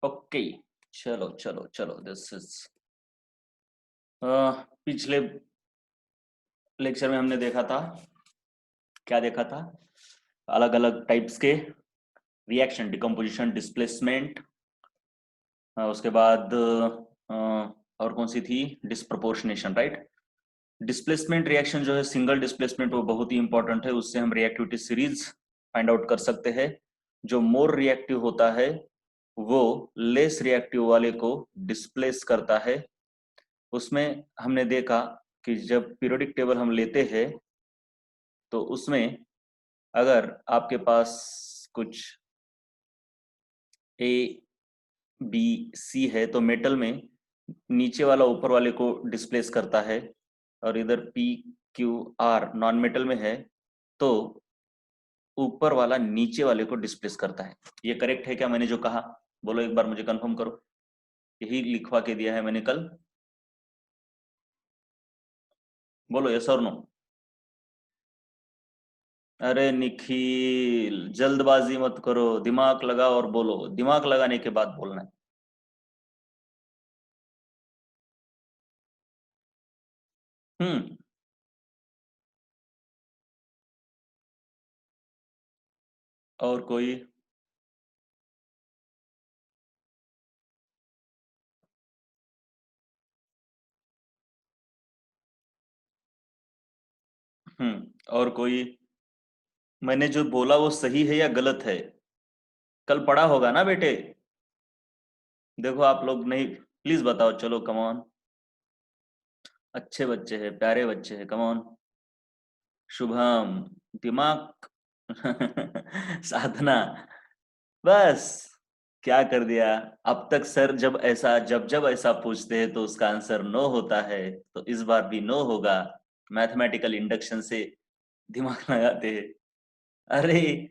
Okay, चलो चलो चलो, दिस इज पिछले लेक्चर में हमने देखा था, क्या देखा था? अलग अलग टाइप्स के रिएक्शन, डिकम्पोजिशन, डिस्प्लेसमेंट, उसके बाद और कौन सी थी? Disproportionation, right. डिस्प्लेसमेंट रिएक्शन जो है, सिंगल डिस्प्लेसमेंट, वो बहुत ही इंपॉर्टेंट है। उससे हम रिएक्टिविटी सीरीज फाइंड आउट कर सकते हैं। जो मोर रिएक्टिव होता है वो लेस रिएक्टिव वाले को डिस्प्लेस करता है। उसमें हमने देखा कि जब पीरियोडिक टेबल हम लेते हैं तो उसमें अगर आपके पास कुछ ए बी सी है तो मेटल में नीचे वाला ऊपर वाले को डिस्प्लेस करता है, और इधर P Q R non metal में है तो ऊपर वाला नीचे वाले को डिस्प्लेस करता है। ये करेक्ट है क्या मैंने जो कहा? बोलो एक बार, मुझे कंफर्म करो। यही लिखवा के दिया है मैंने कल, बोलो यस और नो। अरे निखिल, जल्दबाजी मत करो, दिमाग लगाओ और बोलो। दिमाग लगाने के बाद बोलना है। हम्म। और कोई? और कोई? मैंने जो बोला वो सही है या गलत है? कल पढ़ा होगा ना बेटे? देखो आप लोग नहीं, प्लीज बताओ, चलो कम ऑन। अच्छे बच्चे हैं, प्यारे बच्चे हैं, कम ऑन। शुभम, दिमाग साधना, बस क्या कर दिया। अब तक सर जब जब ऐसा पूछते हैं तो उसका आंसर नो होता है, तो इस बार भी नो होगा। मैथमेटिकल इंडक्शन से दिमाग लगाते हैं। अरे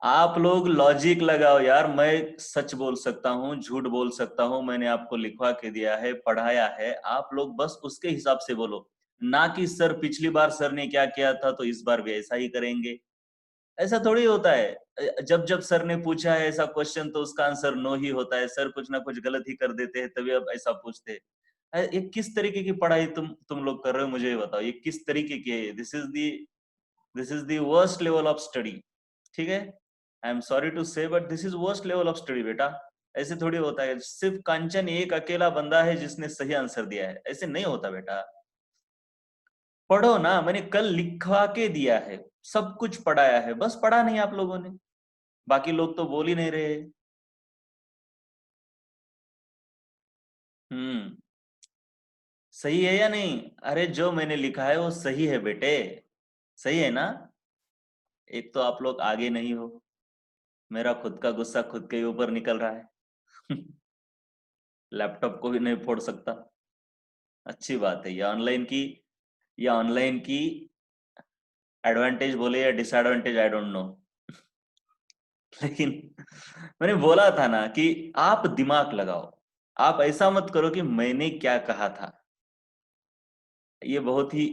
आप लोग लॉजिक लगाओ यार। मैं सच बोल सकता हूँ, झूठ बोल सकता हूँ, मैंने आपको लिखवा के दिया है, पढ़ाया है, आप लोग बस उसके हिसाब से बोलो। ना कि सर पिछली बार सर ने क्या किया था तो इस बार भी ऐसा ही करेंगे। ऐसा थोड़ी होता है। जब जब सर ने पूछा है ऐसा क्वेश्चन तो उसका आंसर नो ही होता है। सर कुछ ना कुछ गलत ही कर देते हैं, तभी अब ऐसा पूछते हैं। ये किस तरीके की पढ़ाई तुम लोग कर रहे हो, मुझे ये बताओ। ये किस तरीके की है? This is the worst level of study. ठीक है, आई एम सॉरी टू से, but this is worst level of study बेटा। ऐसे थोड़ी होता है सिर्फ कांचन एक अकेला बंदा है जिसने सही आंसर दिया है, ऐसे नहीं होता बेटा। पढ़ो ना, मैंने कल लिखवा के दिया है, सब कुछ पढ़ाया है, बस पढ़ा नहीं आप लोगों ने। बाकी लोग तो बोल ही नहीं रहे। हम्म। सही है या नहीं? अरे जो मैंने लिखा है वो सही है बेटे, सही है ना? एक तो आप लोग आगे नहीं हो, मेरा खुद का गुस्सा खुद के ऊपर निकल रहा है। लैपटॉप को भी नहीं फोड़ सकता। अच्छी बात है। ये ऑनलाइन की एडवांटेज बोले या डिसएडवांटेज, आई डोंट नो। लेकिन मैंने बोला था ना कि आप दिमाग लगाओ। आप ऐसा मत करो कि मैंने क्या कहा था। ये बहुत ही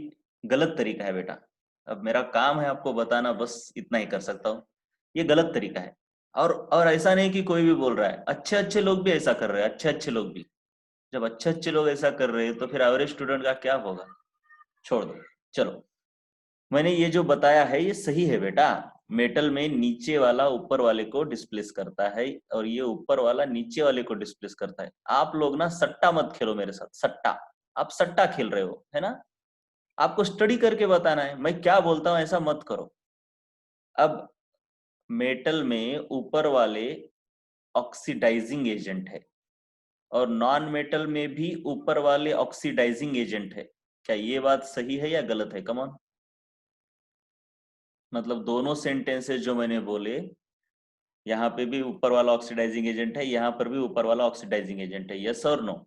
गलत तरीका है बेटा। अब मेरा काम है आपको बताना, बस इतना ही कर सकता हूँ। ये गलत तरीका है। और ऐसा नहीं कि कोई भी बोल रहा है, अच्छे अच्छे लोग भी ऐसा कर रहे हैं, अच्छे अच्छे लोग भी। जब अच्छे अच्छे लोग ऐसा कर रहे हैं तो फिर एवरेज स्टूडेंट का क्या होगा? छोड़ दो, चलो। मैंने ये जो बताया है ये सही है बेटा। मेटल में नीचे वाला ऊपर वाले को डिस्प्लेस करता है, और ये ऊपर वाला नीचे वाले को डिस्प्लेस करता है। आप लोग ना सट्टा मत खेलो मेरे साथ, सट्टा। आप सट्टा खेल रहे हो, है ना? आपको स्टडी करके बताना है, मैं क्या बोलता हूं ऐसा मत करो। अब मेटल में ऊपर वाले ऑक्सीडाइजिंग एजेंट है, और नॉन मेटल में भी ऊपर वाले ऑक्सीडाइजिंग एजेंट है। क्या ये बात सही है या गलत है? Come on. मतलब दोनों सेंटेंसेस जो मैंने बोले, यहाँ पे भी ऊपर वाला ऑक्सीडाइजिंग एजेंट है, यहाँ पर भी ऊपर वाला ऑक्सीडाइजिंग एजेंट है। यस और नो?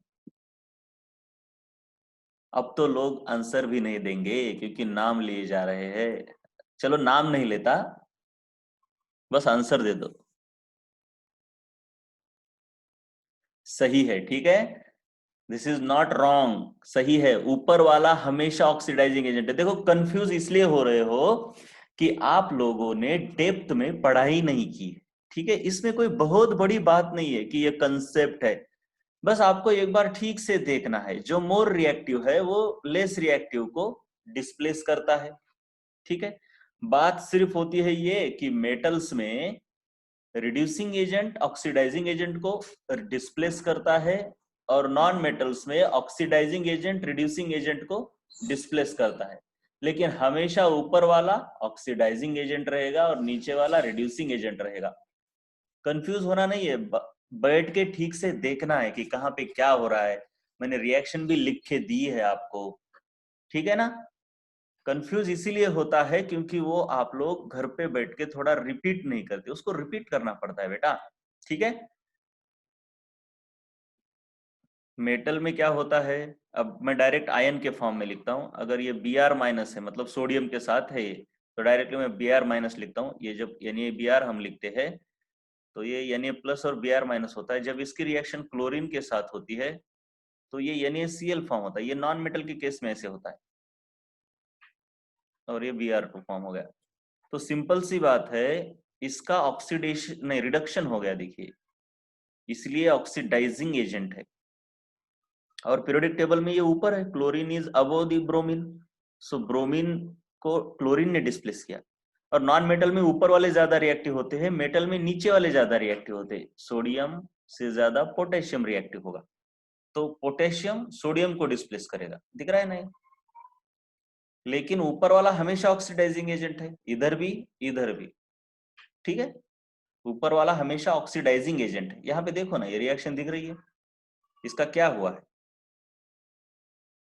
अब तो लोग आंसर भी नहीं देंगे क्योंकि नाम लिए जा रहे हैं। चलो नाम नहीं लेता, बस आंसर दे दो। सही है, ठीक है। दिस इज नॉट रॉन्ग, सही है। ऊपर वाला हमेशा ऑक्सीडाइजिंग एजेंट है। देखो कंफ्यूज इसलिए हो रहे हो कि आप लोगों ने डेप्थ में पढ़ाई नहीं की, ठीक है, इसमें कोई बहुत बड़ी बात नहीं है कि ये कंसेप्ट है, बस आपको एक बार ठीक से देखना है। जो मोर रिएक्टिव है वो लेस रिएक्टिव को डिस्प्लेस करता है। ठीक है, बात सिर्फ होती है ये कि मेटल्स में रिड्यूसिंग एजेंट ऑक्सीडाइजिंग एजेंट को डिस्प्लेस करता है, और नॉन मेटल्स में ऑक्सीडाइजिंग एजेंट रिड्यूसिंग एजेंट को डिस्प्लेस करता है। लेकिन हमेशा ऊपर वाला ऑक्सीडाइजिंग एजेंट रहेगा और नीचे वाला रिड्यूसिंग एजेंट रहेगा। कंफ्यूज होना नहीं है, बैठ के ठीक से देखना है कि कहाँ पे क्या हो रहा है। मैंने रिएक्शन भी लिख के दी है आपको, ठीक है ना। कंफ्यूज इसीलिए होता है क्योंकि वो आप लोग घर पे बैठ के थोड़ा रिपीट नहीं करते, उसको रिपीट करना पड़ता है बेटा। ठीक है, मेटल में क्या होता है, अब मैं डायरेक्ट आयन के फॉर्म में लिखता हूं। अगर ये Br माइनस है, मतलब सोडियम के साथ है ये, तो डायरेक्टली मैं Br माइनस लिखता हूं। ये जब यानी Br हम लिखते हैं तो ये यानी प्लस और Br माइनस होता है। जब इसकी रिएक्शन क्लोरीन के साथ होती है तो ये NaCl फॉर्म होता है। ये नॉन मेटल के केस में ऐसे होता है, और ये Br2 फॉर्म हो गया। तो सिंपल सी बात है, इसका ऑक्सीडेशन नहीं रिडक्शन हो गया, देखिए, इसलिए ऑक्सीडाइजिंग एजेंट है। और पीरियोडिक टेबल में ये ऊपर है, chlorine is above the bromine, so bromine को क्लोरीन ने डिस्प्लेस किया। और नॉन मेटल में ऊपर वाले ज्यादा रिएक्टिव होते हैं, मेटल में नीचे वाले ज्यादा रिएक्टिव होते हैं। सोडियम से ज्यादा पोटेशियम रिएक्टिव होगा, तो पोटेशियम सोडियम को डिस्प्लेस करेगा, दिख रहा है ना। लेकिन ऊपर वाला हमेशा ऑक्सीडाइजिंग एजेंट है, इधर भी इधर भी। ठीक है, ऊपर वाला हमेशा ऑक्सीडाइजिंग एजेंट है। यहाँ पे देखो ना, ये रिएक्शन दिख रही है, इसका क्या हुआ है,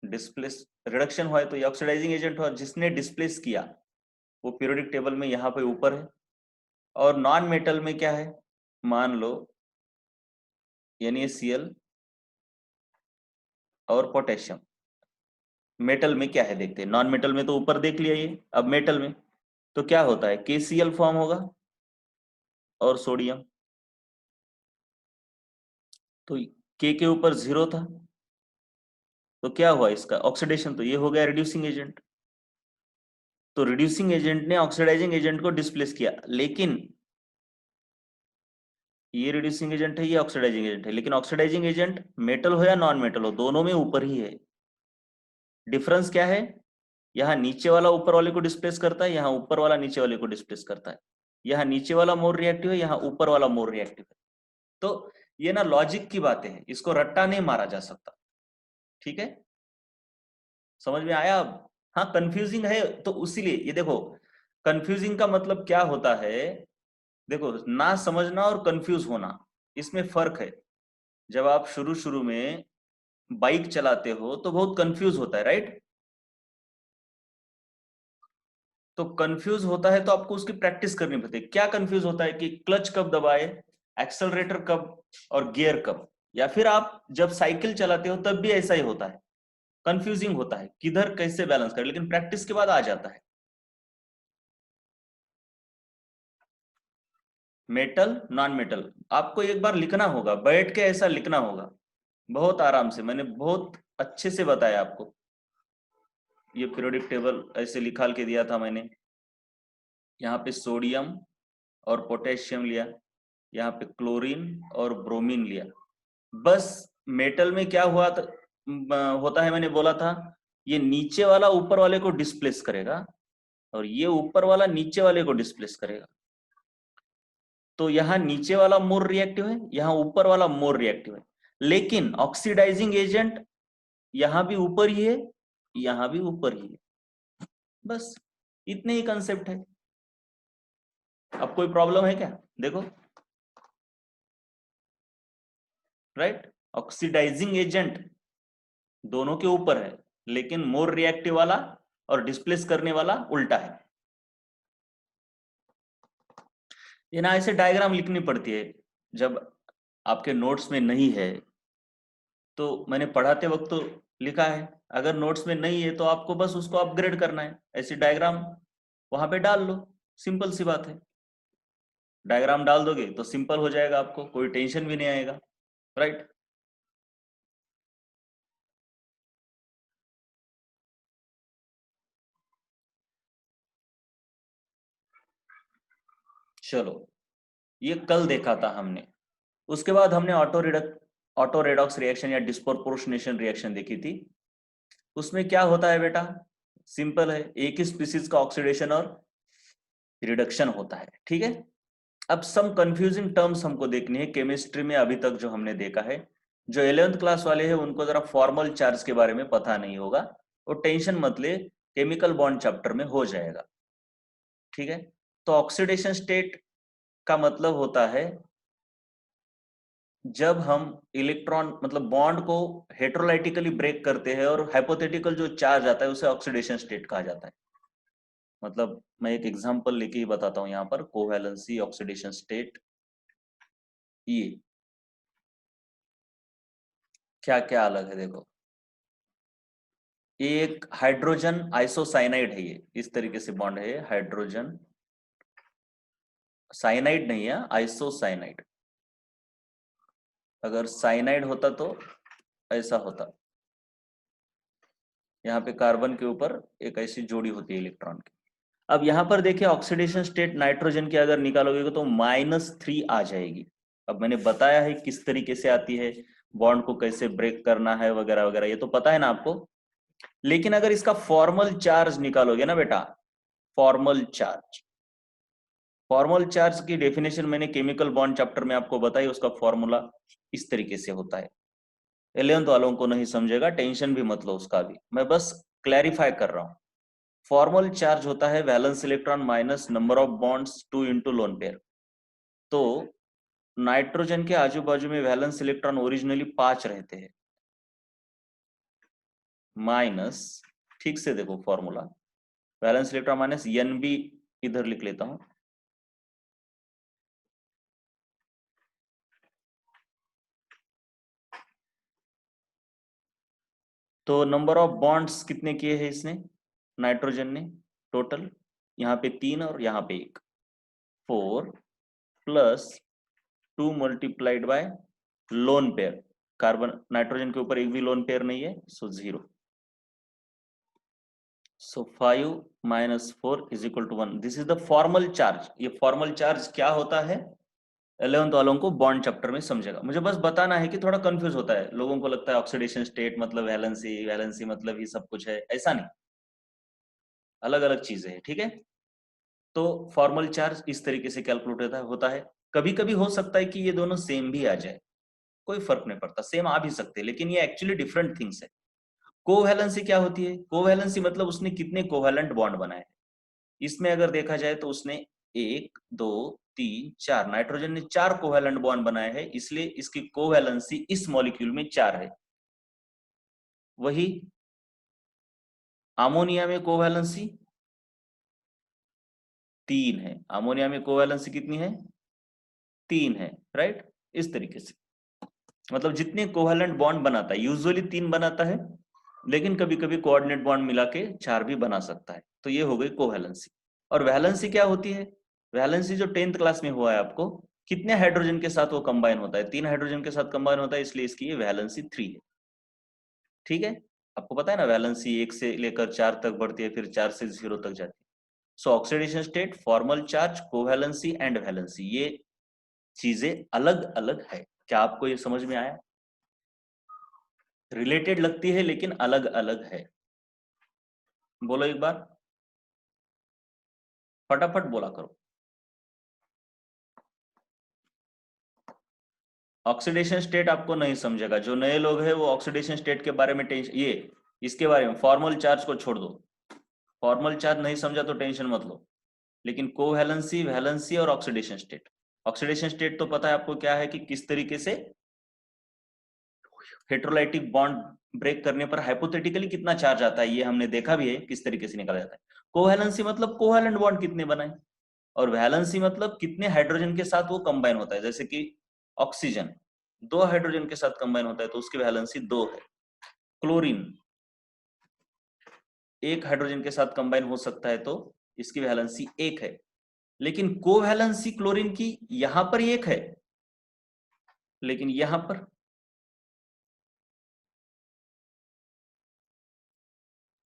डिस्प्लेस रिडक्शन हुआ है, तो ये ऑक्सीडाइजिंग एजेंट हुआ। जिसने डिस्प्लेस किया वो पीरियोडिक टेबल में यहाँ पे ऊपर है। और नॉन मेटल में क्या है, मान लो NaCl और पोटेशियम। मेटल में क्या है देखते हैं, नॉन मेटल में तो ऊपर देख लिया ये, अब मेटल में तो क्या होता है, KCl फॉर्म होगा और सोडियम। तो के ऊपर 0 था, तो क्या हुआ इसका ऑक्सीडेशन, तो ये हो गया रिड्यूसिंग एजेंट। तो रिड्यूसिंग एजेंट ने ऑक्सीडाइजिंग एजेंट को डिस्प्लेस किया। लेकिन ये रिड्यूसिंग एजेंट है, ये ऑक्सीडाइजिंग एजेंट है, लेकिन ऑक्सीडाइजिंग एजेंट मेटल हो या नॉन मेटल हो, दोनों में ऊपर ही है। डिफरेंस क्या है, यहाँ नीचे वाला ऊपर वाले को डिस्प्लेस करता है, यहाँ ऊपर वाला नीचे वाले को डिस्प्लेस करता है। यहाँ नीचे वाला मोर रिएक्टिव है, यहाँ ऊपर वाला मोर रिएक्टिव है। तो ये ना लॉजिक की बातें हैं, इसको रट्टा नहीं मारा जा सकता। ठीक है, समझ में आया अब। हाँ, कंफ्यूजिंग है तो उसीलिए ये देखो, कंफ्यूजिंग का मतलब क्या होता है, देखो, ना समझना और कंफ्यूज होना, इसमें फर्क है। जब आप शुरू शुरू में बाइक चलाते हो तो बहुत कंफ्यूज होता है, राइट। तो कंफ्यूज होता है तो आपको उसकी प्रैक्टिस करनी पड़ती है। क्या कंफ्यूज होता है कि क्लच कब दबाए, एक्सेलरेटर कब, और गियर कब। या फिर आप जब साइकिल चलाते हो तब भी ऐसा ही होता है, कंफ्यूजिंग होता है किधर कैसे बैलेंस करें, लेकिन प्रैक्टिस के बाद आ जाता है। मेटल नॉन मेटल आपको एक बार लिखना होगा, बैठ के ऐसा लिखना होगा बहुत आराम से। मैंने बहुत अच्छे से बताया आपको, ये पीरियोडिक टेबल ऐसे निकाल के दिया था मैंने। यहाँ पे सोडियम और पोटेशियम लिया, यहाँ पे क्लोरीन और ब्रोमीन लिया। बस मेटल में क्या हुआ होता है, मैंने बोला था, ये नीचे वाला ऊपर वाले को डिस्प्लेस करेगा और ये ऊपर वाला नीचे वाले को डिस्प्लेस करेगा। तो यहाँ नीचे वाला मोर रिएक्टिव है, यहाँ ऊपर वाला मोर रिएक्टिव है। लेकिन ऑक्सीडाइजिंग एजेंट यहां भी ऊपर ही है, यहां भी ऊपर ही है। बस इतने ही कंसेप्ट है। अब कोई प्रॉब्लम है क्या, देखो, राइट। ऑक्सीडाइजिंग एजेंट दोनों के ऊपर है, लेकिन मोर रिएक्टिव वाला और डिस्प्लेस करने वाला उल्टा है। ये ना ऐसे डायग्राम लिखनी पड़ती है, जब आपके नोट्स में नहीं है तो मैंने पढ़ाते वक्त तो लिखा है, अगर नोट्स में नहीं है तो आपको बस उसको अपग्रेड करना है, ऐसे डायग्राम वहां पे डाल लो, सिंपल सी बात है। डायग्राम डाल दोगे तो सिंपल हो जाएगा, आपको कोई टेंशन भी नहीं आएगा, राइट। चलो, ये कल देखा था हमने। उसके बाद हमने ऑटो रेडॉक्स रिएक्शन या डिस्प्रोपोर्शनेशन रिएक्शन देखी थी। उसमें क्या होता है बेटा, सिंपल है, एक ही स्पीसीज का ऑक्सीडेशन और रिडक्शन होता है, ठीक है। अब सम कंफ्यूजिंग टर्म्स हमको देखनी है केमिस्ट्री में अभी तक जो हमने देखा है। जो 11th क्लास वाले हैं उनको जरा फॉर्मल चार्ज के बारे में पता नहीं होगा, और टेंशन मत ले, केमिकल बॉन्ड चैप्टर में हो जाएगा, ठीक है। तो ऑक्सीडेशन स्टेट का मतलब होता है जब हम इलेक्ट्रॉन मतलब बॉन्ड को हेट्रोलाइटिकली ब्रेक करते हैं और हाइपोथेटिकल जो चार्ज आता है उसे ऑक्सीडेशन स्टेट कहा जाता है। मतलब मैं एक एग्जांपल लेके ही बताता हूं, यहाँ पर कोवैलेंसी ऑक्सीडेशन स्टेट, ये क्या क्या अलग है देखो। एक हाइड्रोजन आइसोसाइनाइड है, ये इस तरीके से बॉन्ड है, हाइड्रोजन साइनाइड नहीं है, आइसोसाइनाइड। अगर साइनाइड होता तो ऐसा होता, यहाँ पे कार्बन के ऊपर एक ऐसी जोड़ी होती है इलेक्ट्रॉन की। अब यहाँ पर देखिए ऑक्सीडेशन स्टेट नाइट्रोजन की अगर निकालोगे तो -3 आ जाएगी। अब मैंने बताया है किस तरीके से आती है, बॉन्ड को कैसे ब्रेक करना है वगैरह वगैरह, ये तो पता है ना आपको। लेकिन अगर इसका फॉर्मल चार्ज निकालोगे ना बेटा, फॉर्मल चार्ज, फॉर्मल चार्ज की डेफिनेशन मैंने केमिकल बॉन्ड चैप्टर में आपको बताई, उसका फॉर्मूला इस तरीके से होता है। 11th वालों को नहीं समझेगा, टेंशन भी मत लो उसका भी, मैं बस क्लैरिफाई कर रहा हूं। फॉर्मल चार्ज होता है valence electron minus number of bonds 2 into lone pair. तो नाइट्रोजन के आजू बाजू में वैलेंस इलेक्ट्रॉन ओरिजिनली 5 रहते हैं, माइनस, ठीक से देखो formula, valence electron minus N B, इधर लिख लेता हूं, तो नंबर ऑफ बॉन्ड्स कितने किए हैं इसने, नाइट्रोजन ने, टोटल यहाँ पे 3 और यहाँ पे 1, 4 plus 2 multiplied by lone pair, carbon nitrogen के ऊपर एक भी लोन पेयर नहीं है, so 0। So 5 minus 4 is equal to 1। This is the formal charge. ये फॉर्मल चार्ज क्या होता है, 11th वालों को बॉन्ड चैप्टर में समझेगा। मुझे बस बताना है कि थोड़ा कंफ्यूज होता है, लोगों को लगता है ऑक्सीडेशन स्टेट मतलब वैलेंसी, वैलेंसी मतलब ही सब कुछ है, ऐसा नहीं, अलग अलग चीजें हैं, ठीक है। तो फॉर्मल चार्ज इस तरीके से कैलकुलेट होता है। कभी कभी हो सकता है कि ये दोनों सेम भी आ जाए, कोई फर्क नहीं पड़ता, सेम आ भी सकते हैं, लेकिन ये एक्चुअली डिफरेंट थिंग्स है। कोवैलेंसी क्या होती है, कोवैलेंसी मतलब उसने कितने कोवैलेंट बॉन्ड बनाए। इसमें अगर देखा जाए तो उसने 1 2 3 4, नाइट्रोजन ने 4 कोवैलेंट बॉन्ड बनाए हैं, इसलिए इसकी कोवैलेंसी इस मॉलिक्यूल में 4 है। वही अमोनिया में कोवैलेंसी 3 है, अमोनिया में कोवैलेंसी कितनी है, 3 है, राइट। इस तरीके से मतलब जितने कोवैलेंट बॉन्ड बनाता है यूजुअली 3 बनाता है, लेकिन कभी कभी कोऑर्डिनेट बॉन्ड मिला के 4 भी बना सकता है। तो ये हो गई कोवैलेंसी। और वैलेंसी क्या होती है, वैलेंसी जो 10th क्लास में हुआ है आपको, कितने हाइड्रोजन के साथ वो कंबाइन होता है, 3 हाइड्रोजन के साथ कंबाइन होता है, इसलिए इसकी ये वैलेंसी 3 है, ठीक है। आपको पता है ना वैलेंसी 1 से लेकर 4 तक बढ़ती है, फिर 4 से 0 तक जाती है। सो oxidation state, formal charge, covalency and valency, ये चीजें अलग अलग है। क्या आपको ये समझ में आया, रिलेटेड लगती है लेकिन अलग अलग है। बोलो एक बार, फटाफट बोला करो। ऑक्सीडेशन स्टेट आपको नहीं समझेगा, जो नए लोग हैं वो ऑक्सीडेशन स्टेट के बारे में टेंशन, ये इसके बारे में, फॉर्मल चार्ज को छोड़ दो, फॉर्मल चार्ज नहीं समझा तो टेंशन मत लो। लेकिन कोवैलेंसी, वैलेंसी और ऑक्सीडेशन स्टेट, ऑक्सीडेशन स्टेट तो पता है आपको क्या है कि किस तरीके से हेट्रोलाइटिक बॉन्ड ब्रेक करने पर हाइपोथेटिकली कितना चार्ज आता है, ये हमने देखा भी है किस तरीके से निकाला जाता है। कोवैलेंसी मतलब कोवैलेंट बॉन्ड कितने बनाए, और वैलेंसी मतलब कितने हाइड्रोजन के साथ वो कंबाइन होता है। जैसे कि ऑक्सीजन 2 हाइड्रोजन के साथ कंबाइन होता है तो उसकी वैलेंसी 2 है। क्लोरीन 1 हाइड्रोजन के साथ कंबाइन हो सकता है तो इसकी वैलेंसी 1 है। लेकिन कोवैलेंसी क्लोरीन की यहां पर 1 है, लेकिन यहां पर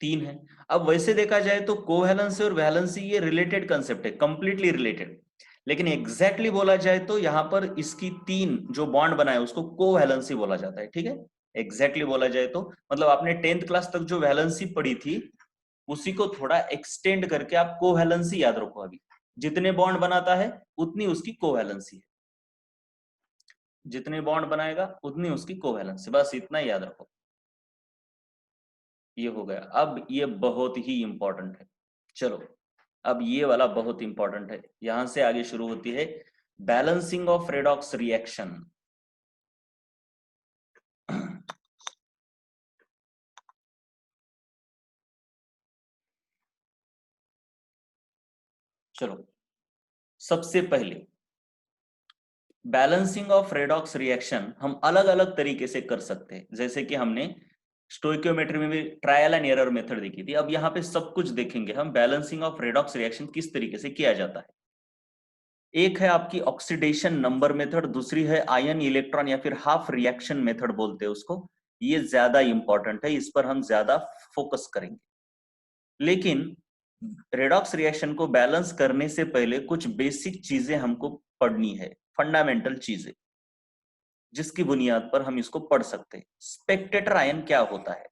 3 है। अब वैसे देखा जाए तो कोवैलेंसी और वैलेंसी ये रिलेटेड कंसेप्ट है, कंप्लीटली रिलेटेड। लेकिन एग्जैक्टली बोला जाए तो यहाँ पर इसकी 3 जो बॉन्ड बनाए उसको कोवैलेंसी बोला जाता है, ठीक है। एग्जैक्टली बोला जाए तो मतलब आपने 10th क्लास तक जो वैलेंसी पढ़ी थी उसी को थोड़ा एक्सटेंड करके आप कोवैलेंसी याद रखो। अभी जितने बॉन्ड बनाता है उतनी उसकी कोवैलेंसी है, जितने बॉन्ड बनाएगा उतनी उसकी कोवैलेंसी, बस इतना याद रखो। ये हो गया। अब ये बहुत ही इंपॉर्टेंट है, चलो अब ये वाला बहुत इंपॉर्टेंट है। यहां से आगे शुरू होती है बैलेंसिंग ऑफ रेडॉक्स रिएक्शन। चलो सबसे पहले बैलेंसिंग ऑफ रेडॉक्स रिएक्शन हम अलग अलग तरीके से कर सकते हैं, जैसे कि हमने स्टोइकियोमेट्री में भी ट्रायल एंड एरर मेथड देखी थी। अब यहाँ पे सब कुछ देखेंगे हम बैलेंसिंग ऑफ रेडॉक्स रिएक्शन किस तरीके से किया जाता है। एक है आपकी ऑक्सीडेशन नंबर मेथड, दूसरी है आयन इलेक्ट्रॉन या फिर हाफ रिएक्शन मेथड बोलते हैं उसको। ये ज्यादा इंपॉर्टेंट है, इस पर हम ज्यादा फोकस करेंगे। लेकिन रेडॉक्स रिएक्शन को बैलेंस करने से पहले कुछ बेसिक चीजें हमको पढ़नी है, फंडामेंटल चीजें, जिसकी बुनियाद पर हम इसको पढ़ सकते हैं। स्पेक्टेटर आयन क्या होता है?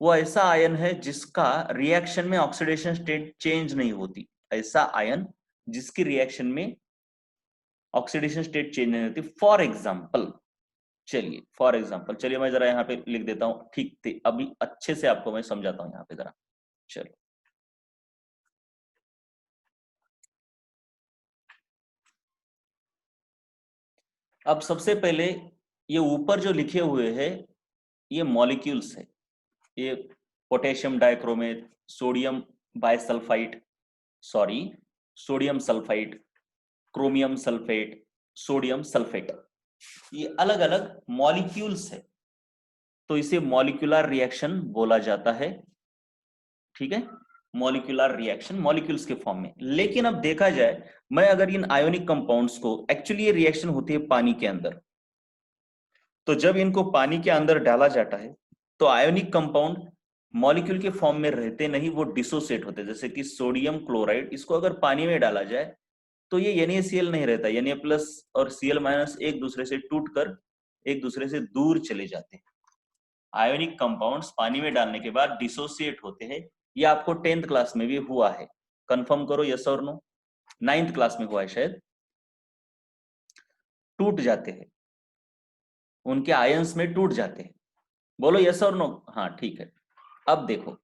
वो ऐसा आयन है जिसका रिएक्शन में ऑक्सीडेशन स्टेट चेंज नहीं होती, ऐसा आयन जिसकी रिएक्शन में ऑक्सीडेशन स्टेट चेंज नहीं होती। फॉर एग्जाम्पल, चलिए मैं जरा यहाँ पे लिख देता हूं, ठीक थे अभी अच्छे से आपको मैं समझाता हूं यहाँ पे जरा। चलो अब सबसे पहले ये ऊपर जो लिखे हुए हैं ये मॉलिक्यूल्स है। ये potassium dichromate, sodium bisulphide, sorry sodium sulphide, chromium sulphate, sodium sulphate, ये अलग अलग मॉलिक्यूल्स है, तो इसे मॉलिक्यूलर रिएक्शन बोला जाता है, ठीक है। मॉलिक्यूलर रिएक्शन मॉलिक्यूल्स के फॉर्म में। लेकिन अब देखा जाए, मैं अगर इन आयोनिक कंपाउंड्स को, एक्चुअली ये रिएक्शन होती है पानी के अंदर, तो जब इनको पानी के अंदर डाला जाता है तो आयोनिक कंपाउंड मॉलिक्यूल के फॉर्म में रहते नहीं, वो डिसोसिएट होते हैं। जैसे कि सोडियम क्लोराइड, इसको अगर पानी में डाला जाए तो ये NaCl नहीं रहता, Na प्लस और Cl माइनस एक दूसरे से टूटकर एक दूसरे से दूर चले जाते हैं। आयोनिक कंपाउंड्स पानी में डालने के बाद डिसोसिएट होते हैं। ये आपको 10th क्लास में भी हुआ है, कंफर्म करो यस और नो। 9th क्लास में हुआ है शायद। टूट जाते हैं, उनके आयंस में टूट जाते हैं। बोलो यस और नो। हाँ ठीक है। अब देखो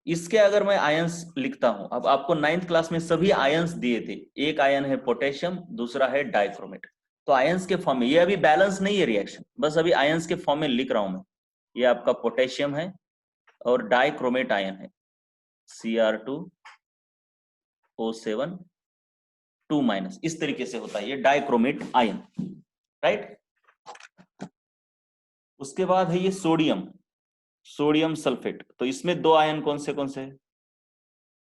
इसके अगर मैं आयंस लिखता हूं, अब आपको 9th क्लास में सभी आयंस दिए थे, एक आयन है पोटेशियम, दूसरा है डाइक्रोमेट। तो आयंस के फॉर्म में, ये अभी बैलेंस नहीं है रिएक्शन, बस अभी आयंस के फॉर्म में लिख रहा हूं मैं। ये आपका पोटेशियम है और डाइक्रोमेट आयन है Cr2O7 2 माइनस, इस तरीके से होता है ये डाइक्रोमेट आयन, राइट। उसके बाद है ये सोडियम, सोडियम सल्फेट। तो इसमें 2 आयन कौन से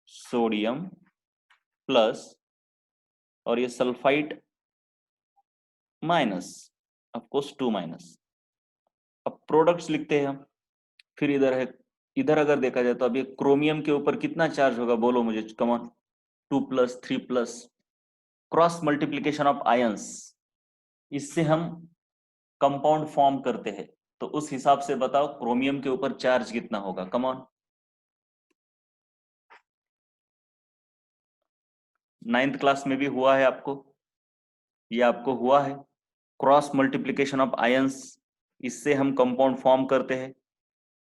सोडियम प्लस और ये सल्फाइड माइनस, ऑफकोर्स 2 माइनस। अब प्रोडक्ट्स लिखते हैं हम। फिर इधर है, इधर अगर देखा जाए तो अभी क्रोमियम के ऊपर कितना चार्ज होगा, बोलो मुझे, come on. 2 plus 3 plus, cross multiplication of ions, इससे हम कंपाउंड फॉर्म करते हैं। तो उस हिसाब से बताओ क्रोमियम के ऊपर चार्ज कितना होगा, कमॉन। 9th क्लास में भी हुआ है आपको, ये आपको हुआ है। क्रॉस मल्टीप्लीकेशन ऑफ आयंस, इससे हम कंपाउंड फॉर्म करते हैं,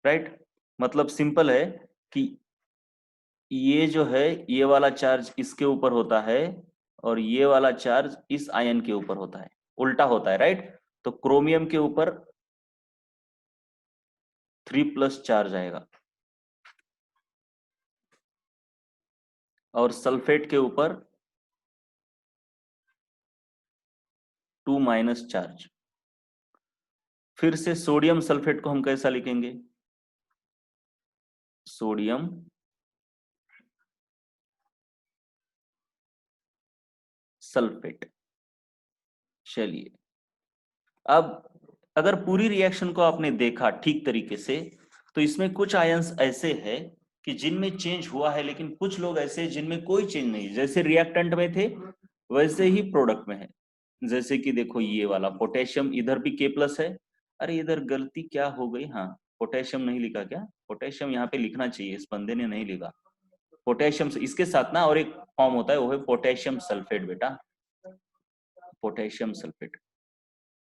राइट। मतलब सिंपल है कि ये जो है, ये वाला चार्ज इसके ऊपर होता है और ये वाला चार्ज इस आयन के ऊपर होता है, उल्टा होता है, राइट। तो क्रोमियम के ऊपर 3 प्लस चार्ज आएगा और सल्फेट के ऊपर 2 माइनस चार्ज। फिर से सोडियम सल्फेट को हम कैसा लिखेंगे, सोडियम सल्फेट। चलिए अब अगर पूरी रिएक्शन को आपने देखा ठीक तरीके से, तो इसमें कुछ आयंस ऐसे हैं कि जिनमें चेंज हुआ है, लेकिन कुछ लोग ऐसे जिनमें कोई चेंज नहीं, जैसे रिएक्टेंट में थे वैसे ही प्रोडक्ट में है। जैसे कि देखो ये वाला पोटेशियम, इधर भी K+ है। अरे इधर गलती क्या हो गई, हाँ पोटेशियम नहीं लिखा क्या, पोटेशियम यहाँ पे लिखना चाहिए, इस बंदे ने नहीं लिखा। पोटेशियम इसके साथ ना और एक फॉर्म होता है, वो है पोटेशियम सल्फेट बेटा, पोटेशियम सल्फेट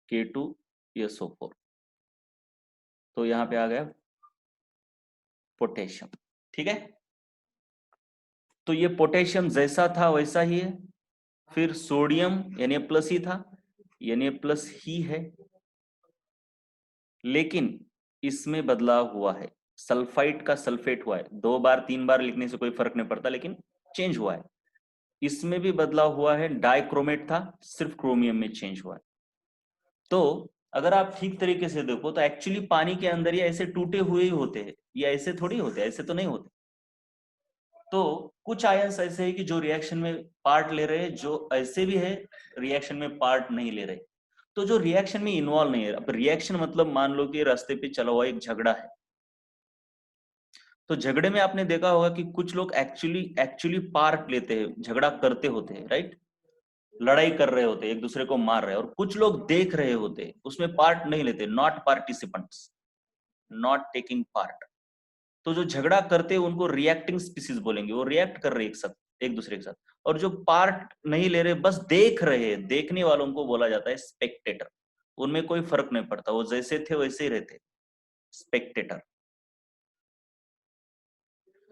K2SO4। तो यहाँ पे आ गया पोटेशियम, ठीक है। तो ये पोटेशियम जैसा था वैसा ही है। फिर सोडियम Na+ ही था, Na+ ही है, लेकिन इसमें बदलाव हुआ है। सल्फाइड का सल्फेट हुआ है, 2 बार 3 बार लिखने से कोई फर्क नहीं पड़ता, लेकिन चेंज हुआ है। इसमें भी बदलाव हुआ है, डाइक्रोमेट था, सिर्फ क्रोमियम में चेंज हुआ है। तो अगर आप ठीक तरीके से देखो तो एक्चुअली पानी के अंदर ये ऐसे टूटे हुए ही होते हैं, ये ऐसे थोड़ी होते, ऐसे तो नहीं होते। तो कुछ आयंस ऐसे हैं कि जो रिएक्शन में पार्ट ले रहे हैं, जो ऐसे भी है रिएक्शन में पार्ट नहीं ले रहे। तो जो रिएक्शन में इन्वॉल्व नहीं है, अब रिएक्शन मतलब मान लो कि रास्ते पे चला हुआ एक झगड़ा है, तो झगड़े में आपने देखा होगा कि कुछ लोग एक्चुअली पार्ट लेते हैं, झगड़ा करते होते हैं, राइट, लड़ाई कर रहे होते हैं, एक दूसरे को मार रहे हैं, और कुछ लोग देख रहे होते हैं, उसमें पार्ट नहीं लेते, not participants, not taking part. तो जो झगड़ा करते हैं उनको रिएक्टिंग स्पीसीज बोलेंगे, वो रिएक्ट कर रहे हैं एक साथ, एक दूसरे के साथ। और जो पार्ट नहीं ले रहे, बस देख रहे हैं, देखने वालों को बोला जाता है स्पेक्टेटर। उनमें कोई फर्क नहीं पड़ता, वो जैसे थे वैसे ही रहते, स्पेक्टेटर।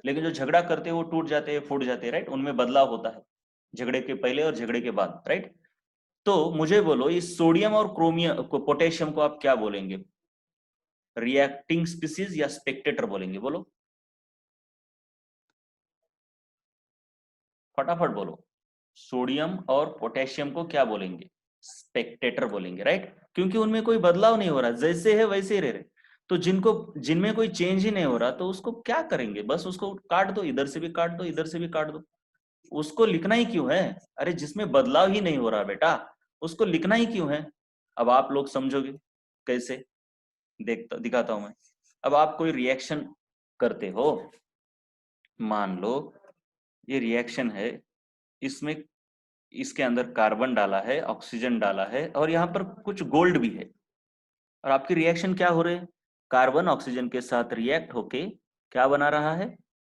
लेकिन जो झगड़ा करते हैं वो टूट जाते हैं, फूट जाते हैं, राइट, उनमें बदलाव होता है झगड़े के पहले और झगड़े के बाद, राइट। तो मुझे बोलो इस सोडियम और क्रोमियम को, पोटेशियम को आप क्या बोलेंगे, रिएक्टिंग स्पीसीज या स्पेक्टेटर बोलेंगे, बोलो फटाफट बोलो। सोडियम और पोटेशियम को क्या बोलेंगे, स्पेक्टेटर बोलेंगे, राइट, क्योंकि उनमें कोई बदलाव नहीं हो रहा, जैसे है वैसे ही रह रहे। तो जिनमें कोई चेंज ही नहीं हो रहा, तो उसको क्या करेंगे, बस उसको काट दो, इधर से भी काट दो, इधर से भी काट दो। उसको लिखना ही क्यों है, अरे जिसमें बदलाव ही नहीं हो रहा बेटा, उसको लिखना ही क्यों है। अब आप लोग समझोगे कैसे, देखता दिखाता हूं मैं। अब आप कोई रिएक्शन करते हो, मान लो ये रिएक्शन है, इसमें इसके अंदर कार्बन डाला है, ऑक्सीजन डाला है, और यहाँ पर कुछ गोल्ड भी है। और आपकी रिएक्शन क्या हो रहे है, कार्बन ऑक्सीजन के साथ रिएक्ट होके क्या बना रहा है,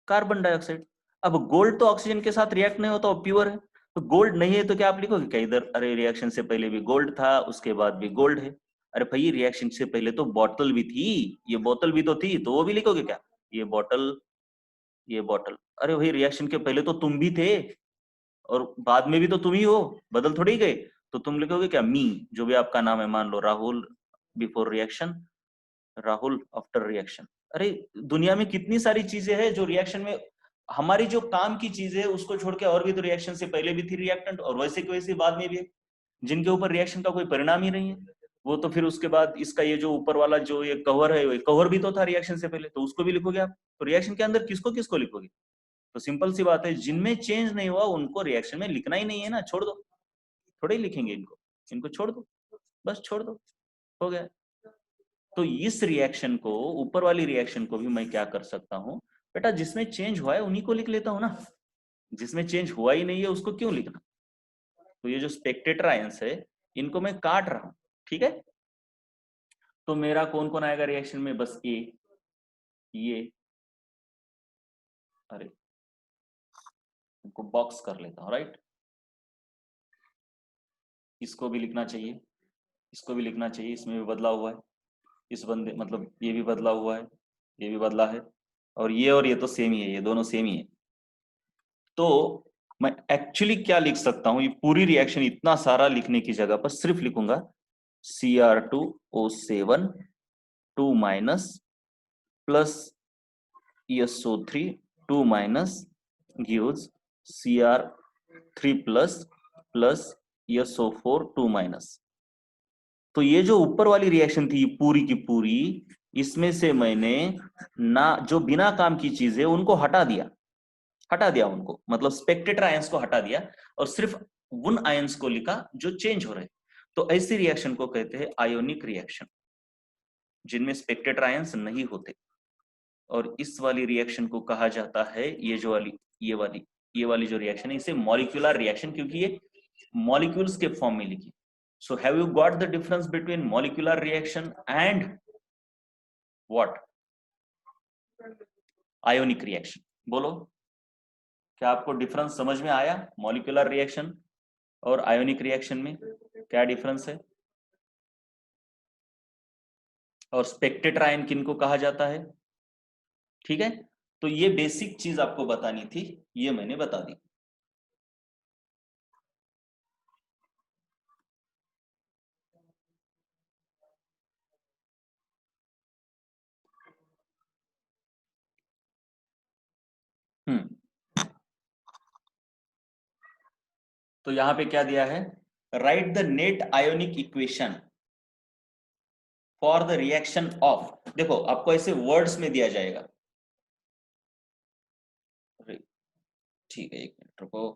कार्बन डाइऑक्साइड। अब गोल्ड तो ऑक्सीजन के साथ रिएक्ट नहीं होता, प्योर है। तो गोल्ड नहीं है तो क्या आप लिखोगे क्या इधर, अरे रिएक्शन से पहले भी गोल्ड था, उसके बाद भी गोल्ड है। अरे भाई रिएक्शन से पहले तो बोतल भी थी, ये बोतल भी तो थी, तो वो भी लिखोगे क्या, ये बोतल, ये बोतल। अरे भाई रिएक्शन के पहले तो तुम भी थे, और बाद में भी तो तुम ही हो, बदल थोड़ी गए। तो तुम लिखोगे क्या, मी, जो भी आपका नाम है, मान लो Rahul before reaction, Rahul after reaction. अरे दुनिया में कितनी सारी चीजें हैं जो रिएक्शन में, हमारी जो काम की चीजें है उसको छोड़ के और भी तो रिएक्शन से पहले भी थी रिएक्टेंट, और वैसे की वैसे बाद में भी है, जिनके ऊपर रिएक्शन का कोई परिणाम ही नहीं है। वो तो फिर उसके बाद इसका ये जो ऊपर वाला जो ये कवर है, ये कवर भी तो था रिएक्शन से पहले, तो उसको भी लिखोगे आप। तो रिएक्शन के अंदर किसको किसको लिखोगे, तो सिंपल सी बात है, जिनमें चेंज नहीं हुआ उनको रिएक्शन में लिखना ही नहीं है ना, छोड़ दो, थोड़े ही लिखेंगे इनको, इनको छोड़ दो, बस छोड़ दो, हो गया। तो इस रिएक्शन को, ऊपर वाली रिएक्शन को भी मैं क्या कर सकता हूं, बेटा जिसमें चेंज हुआ है उन्हीं को लिख लेता हूं ना, जिसमें चेंज हुआ ही नहीं है उसको क्यों लिखना। तो ये जो स्पेक्टेटर आयंस है, इनको मैं काट रहा हूं, ठीक है। तो मेरा कौन कौन आएगा रिएक्शन में, बस ये, अरे इनको बॉक्स कर लेता हूं, राइट। इसको भी लिखना चाहिए, इसको भी लिखना चाहिए, इसमें भी बदलाव हुआ है, इस बंदे मतलब ये भी बदला हुआ है, ये भी बदला है, और ये तो सेम ही है, ये दोनों सेम ही है। तो मैं एक्चुअली क्या लिख सकता हूं, ये पूरी रिएक्शन इतना सारा लिखने की जगह पर सिर्फ लिखूंगा Cr2O7 2 minus plus SO3 2 minus gives Cr3 plus plus SO4 2 minus. तो ये जो ऊपर वाली रिएक्शन थी पूरी की पूरी, इसमें से मैंने ना जो बिना काम की चीजें उनको हटा दिया, उनको मतलब स्पेक्टेटर आयंस को हटा दिया, और सिर्फ उन आयंस को लिखा जो चेंज हो रहे। तो ऐसी रिएक्शन को कहते हैं आयोनिक रिएक्शन, जिनमें स्पेक्टेटर आयंस नहीं होते। और इस वाली रिएक्शन को कहा जाता है, ये जो वाली ये वाली जो रिएक्शन है, इसे मॉलिक्यूलर रिएक्शन, क्योंकि ये मॉलिक्यूल्स के फॉर्म में लिखी। So have you got the difference between molecular reaction and what, ionic reaction? बोलो, क्या आपको डिफरेंस समझ में आया? मॉलिक्यूलर रिएक्शन और आयोनिक रिएक्शन में क्या डिफरेंस है? और स्पेक्टेटर आयन किनको कहा जाता है? ठीक है, तो ये बेसिक चीज आपको बतानी थी, ये मैंने बता दी। तो यहां पे क्या दिया है? Right the net ionic equation for the reaction of, देखो आपको ऐसे वर्ड्स में दिया जाएगा। ठीक है, एक मिनट रुको।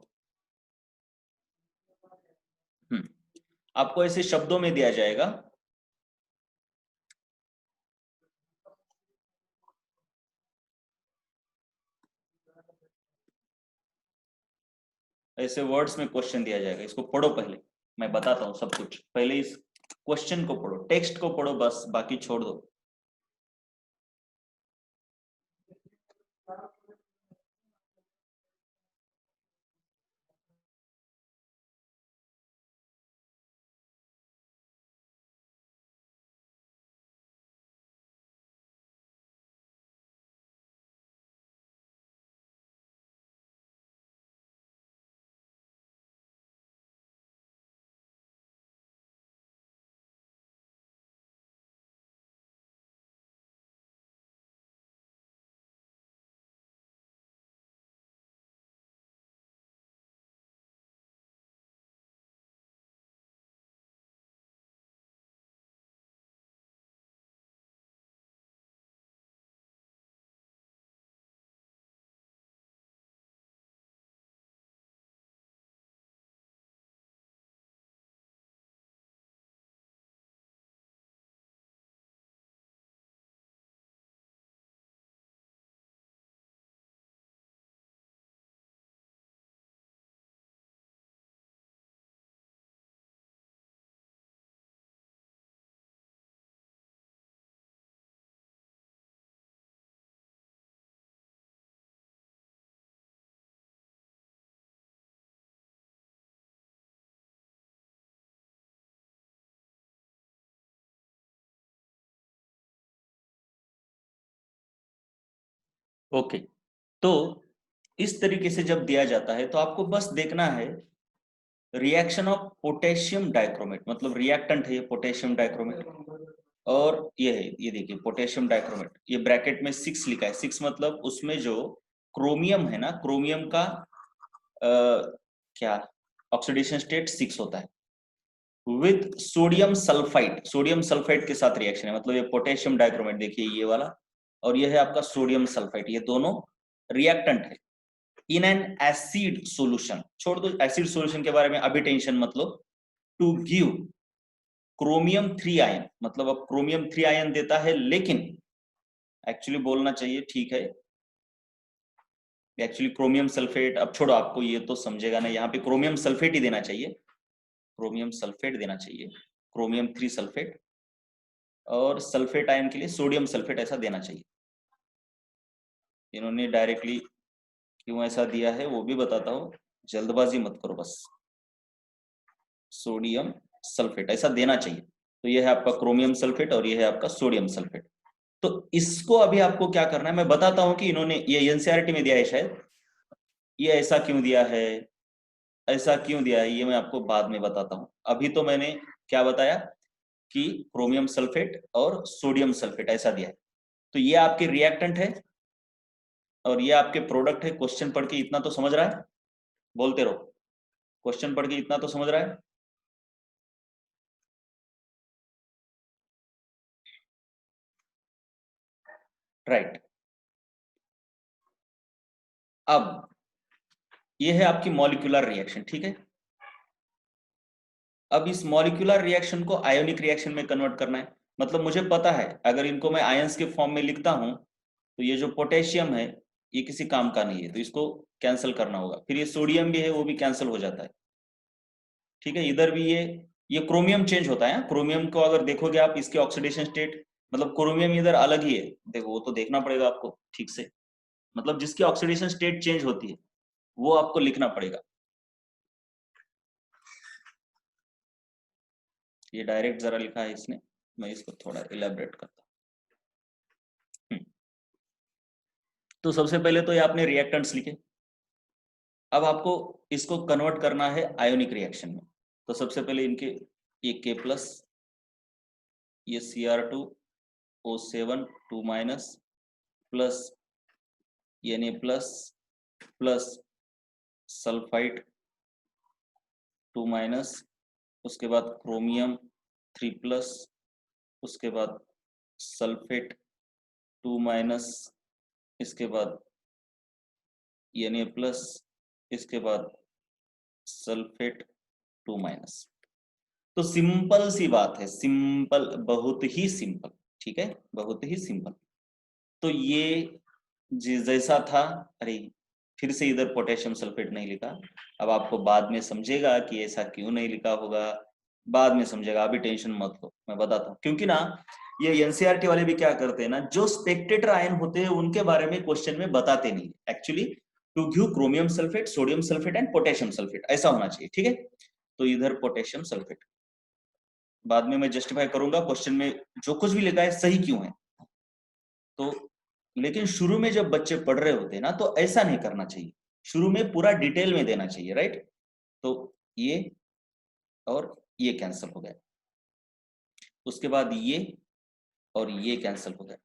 आपको ऐसे शब्दों में दिया जाएगा। ऐसे वर्ड्स में क्वेश्चन दिया जाएगा, इसको पढ़ो पहले, मैं बताता हूं सब कुछ। पहले इस क्वेश्चन को पढ़ो, टेक्स्ट को पढ़ो, बस बाकी छोड़ दो। ओके, तो इस तरीके से जब दिया जाता है तो आपको बस देखना है रिएक्शन ऑफ पोटेशियम डाइक्रोमेट, मतलब रिएक्टेंट है ये पोटेशियम डाइक्रोमेट, और ये है, ये देखिए पोटेशियम डाइक्रोमेट, ये ब्रैकेट में 6 लिखा है। 6 मतलब उसमें जो क्रोमियम है ना, क्रोमियम का क्या ऑक्सीडेशन स्टेट 6 होता है, with sodium sulphide, sodium sulphide के साथ रिएक्शन है, मतलब ये पोटेशियम डाइक्रोमेट देखिए ये वाला, और ये है आपका सोडियम सल्फाइड, ये दोनों रिएक्टेंट है इन एन एसिड सॉल्यूशन। छोड़ दो एसिड सॉल्यूशन के बारे में अभी टेंशन मत लो। टू गिव क्रोमियम 3 आयन, मतलब अब क्रोमियम 3 आयन देता है, लेकिन एक्चुअली बोलना चाहिए, ठीक है, एक्चुअली क्रोमियम सल्फेट, अब छोड़ो, आपको ये तो समझेगा ना, यहाँ पे क्रोमियम सल्फेट ही देना चाहिए, क्रोमियम सल्फेट देना चाहिए, क्रोमियम 3 सल्फेट, और सल्फेट आयन के लिए सोडियम सल्फेट ऐसा देना चाहिए। इन्होंने डायरेक्टली क्यों ऐसा दिया है वो भी बताता हूँ, जल्दबाजी मत करो बस। सोडियम सल्फेट ऐसा देना चाहिए। तो ये है आपका क्रोमियम सल्फेट और ये है आपका सोडियम सल्फेट। तो इसको अभी आपको क्या करना है, मैं बताता हूं कि इन्होंने ये एनसीईआरटी में दिया है शायद, ये ऐसा क्यों दिया है, ऐसा क्यों दिया है, ये मैं आपको बाद में बताता हूं। अभी तो मैंने क्या बताया कि क्रोमियम सल्फेट और सोडियम सल्फेट ऐसा दिया है। तो ये आपके रिएक्टेंट है और ये आपके प्रोडक्ट है। क्वेश्चन पढ़ के इतना तो समझ रहा है? बोलते रहो, क्वेश्चन पढ़ के इतना तो समझ रहा है? राइट। अब ये है आपकी मॉलिक्यूलर रिएक्शन, ठीक है। अब इस मॉलिक्यूलर रिएक्शन को आयोनिक रिएक्शन में कन्वर्ट करना है, मतलब मुझे पता है अगर इनको मैं आयंस के फॉर्म में लिखता हूं तो ये जो पोटेशियम है ये किसी काम का नहीं है, तो इसको कैंसिल करना होगा। फिर ये सोडियम भी है, वो भी कैंसिल हो जाता है। ठीक है। इधर भी ये क्रोमियम चेंज होता है। क्रोमियम को अगर देखोगे आप, इसके ऑक्सीडेशन स्टेट, मतलब क्रोमियम इधर अलग ही है, देखो वो तो देखना पड़ेगा आपको ठीक से, मतलब जिसकी ऑक्सीडेशन स्टेट चेंज होती है वो आपको लिखना पड़ेगा। ये डायरेक्ट जरा लिखा है इसने, मैं इसको थोड़ा इलेबरेट करता हूँ। तो सबसे पहले तो ये आपने रिएक्टेंट्स लिखे, अब आपको इसको कन्वर्ट करना है आयोनिक रिएक्शन में। तो सबसे पहले इनके ये K+, ये Cr2O7 2- plus Na+ plus sulphide 2-, उसके बाद क्रोमियम 3+, उसके बाद सल्फेट 2-, इसके बाद Na+, इसके बाद सल्फेट 2-। तो सिंपल सी बात है, सिंपल, बहुत ही सिंपल, ठीक है, बहुत ही सिंपल। तो ये जैसा था, अरे फिर से इधर पोटेशियम सल्फेट नहीं लिखा, अब आपको बाद में समझेगा कि ऐसा क्यों नहीं लिखा होगा, बाद में समझेगा, अभी टेंशन मत लो, मैं बताता हूँ। क्योंकि ना ये एनसीईआरटी वाले भी क्या करते हैं ना, जो स्पेक्टेटर आयन होते हैं उनके बारे में क्वेश्चन में बताते नहीं actually, to give chromium sulphate, sodium sulphate and potassium sulphate, ऐसा होना चाहिए, ठीक है। तो इधर पोटेशियम सल्फेट, बाद में मैं जस्टिफाई करूंगा क्वेश्चन में जो कुछ भी लिखा है सही क्यों है। तो लेकिन शुरू में जब बच्चे पढ़ रहे होते हैं ना, तो ऐसा नहीं करना चाहिए, शुरू में पूरा डिटेल में देना चाहिए, राइट। तो ये और ये कैंसिल हो गया, उसके बाद ये और ये कैंसिल हो गया।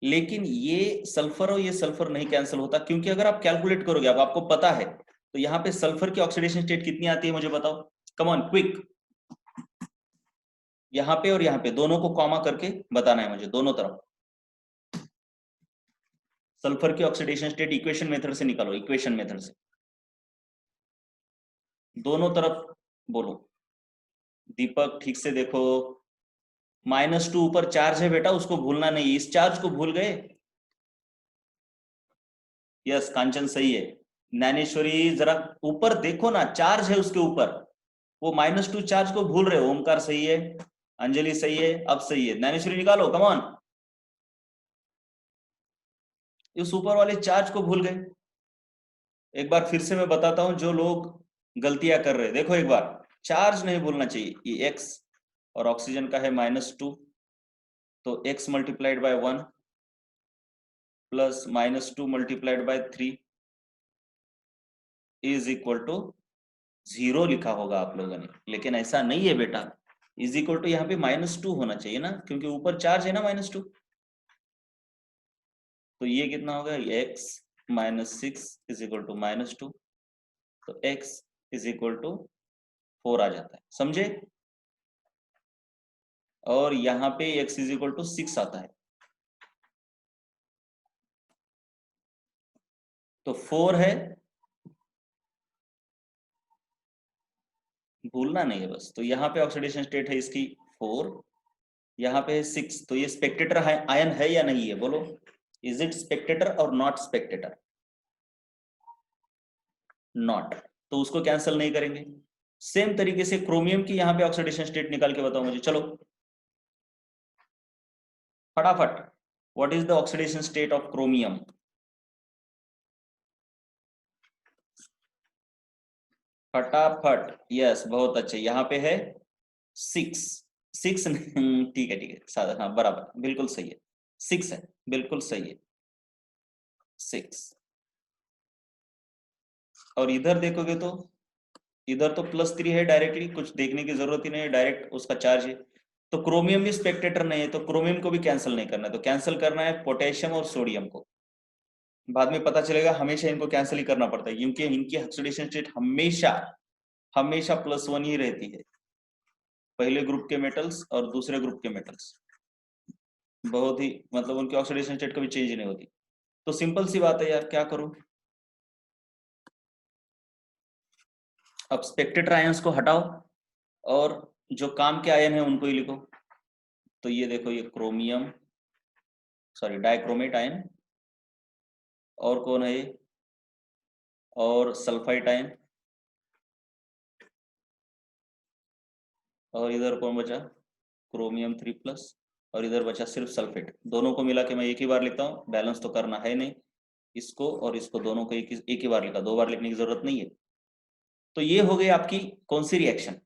लेकिन ये सल्फर और ये सल्फर नहीं कैंसिल होता, क्योंकि अगर आप कैलकुलेट करोगे, अब आपको पता है, तो यहाँ पे सल्फर की ऑक्सीडेशन स्टेट कितनी आती है मुझे बताओ, कम ऑन क्विक। यहाँ पे और यहाँ पे दोनों को कॉमा करके बताना है मुझे, दोनों तरफ। सल्फर की ऑक्सीडेशन स्टेट इक्वेशन मेथड से निकालो, इक्वेशन मेथड से, दोनों तरफ बोलो। दीपक ठीक से देखो, -2 ऊपर चार्ज है बेटा, उसको भूलना नहीं, इस चार्ज को भूल गए। यस कांचन सही है। ज्ञानेश्वरी जरा ऊपर देखो ना, चार्ज है उसके ऊपर, वो -2 चार्ज को भूल रहे हो। ओमकार सही है, अंजलि सही है, अब सही है। ज्ञानेश्वरी निकालो, कम ऑन, इस ऊपर वाले चार्ज को भूल गए। एक बार फिर से मैं बताता हूं, जो लोग गलतियां कर रहे हैं, देखो एक बार, चार्ज नहीं भूलना चाहिए, ये x और ऑक्सीजन का है -2, तो x multiplied by 1 plus -2 multiplied by 3 is equal to 0 लिखा होगा आप लोगों ने, लेकिन ऐसा नहीं है बेटा, इज इक्वल टू यहाँ पे -2 होना चाहिए ना, क्योंकि ऊपर चार्ज है ना -2। तो ये कितना होगा, x -6 इज इक्वल टू -2, तो x इज इक्वल टू 4 आ जाता है, समझे। और यहाँ पे x इज इक्वल टू 6 आता है, तो 4 है, भूलना नहीं है बस। तो यहाँ पे ऑक्सीडेशन स्टेट है इसकी 4, यहाँ पे है 6, तो ये स्पेक्टेटर आयन है या नहीं है, बोलो, इज इट स्पेक्टेटर और नॉट स्पेक्टेटर, नॉट, तो उसको कैंसिल नहीं करेंगे। सेम तरीके से क्रोमियम की यहाँ पे ऑक्सीडेशन स्टेट निकाल के बताओ मुझे, चलो फटाफट, what is the oxidation state of chromium. फटाफट, यस बहुत अच्छे, यहाँ पे है 6, 6 ठीक है ठीक है, सादा, हाँ बराबर, बिल्कुल सही है, 6 है, बिल्कुल सही है, 6। और इधर देखोगे तो इधर तो +3 है, डायरेक्टली कुछ देखने की जरूरत ही नहीं है, डायरेक्ट उसका चार्ज है। तो क्रोमियम भी स्पेक्टेटर नहीं है, तो क्रोमियम को भी कैंसिल नहीं करना है, तो कैंसिल करना है पोटेशियम और सोडियम को। बाद में पता चलेगा हमेशा इनको कैंसिल ही करना पड़ता है, क्योंकि इनकी ऑक्सीडेशन स्टेट हमेशा हमेशा +1 ही रहती है, पहले ग्रुप के मेटल्स और दूसरे ग्रुप के मेटल्स, बहुत ही मतलब उनकी ऑक्सीडेशन स्टेट कभी चेंज नहीं होती। तो सिंपल सी बात है यार, क्या करूं, अब स्पेक्टेटर आयंस को हटाओ और जो काम के आयन है उनको ही लिखो। तो ये देखो, ये क्रोमियम, सॉरी डाइक्रोमेट आयन, और कौन है ये, और सल्फाइड आयन, और इधर कौन बचा, क्रोमियम 3+, और इधर बचा सिर्फ सल्फेट। दोनों को मिला के मैं एक ही बार लिखता हूँ, बैलेंस तो करना है नहीं, इसको और इसको दोनों को एक ही बार लिखा, दो बार लिखने की जरूरत नहीं है। तो ये हो गई आपकी कौन सी रिएक्शन,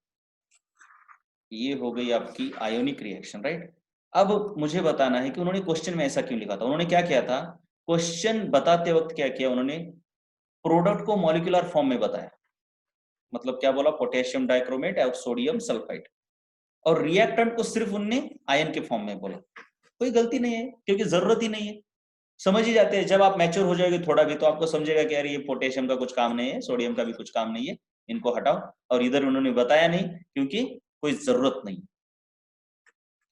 ये हो गई आपकी आयोनिक रिएक्शन, राइट। अब मुझे बताना है कि उन्होंने क्वेश्चन में ऐसा क्यों लिखा था। उन्होंने क्या किया था, क्वेश्चन बताते वक्त क्या किया उन्होंने, प्रोडक्ट को मॉलिक्यूलर फॉर्म में बताया, मतलब क्या बोला, पोटेशियम डाइक्रोमेट और सोडियम सल्फाइड, और रिएक्टेंट को सिर्फ उनने आयन के फॉर्म में बोला। कोई गलती नहीं है, क्योंकि जरूरत ही नहीं है, समझ ही जाते हैं। जब आप मैच्योर हो जाएंगे थोड़ा भी, तो आपको समझेगा कि यार ये पोटेशियम का कुछ काम नहीं है, सोडियम का भी कुछ काम नहीं है, इनको हटाओ। और इधर उन्होंने बताया नहीं, क्योंकि कोई जरूरत नहीं,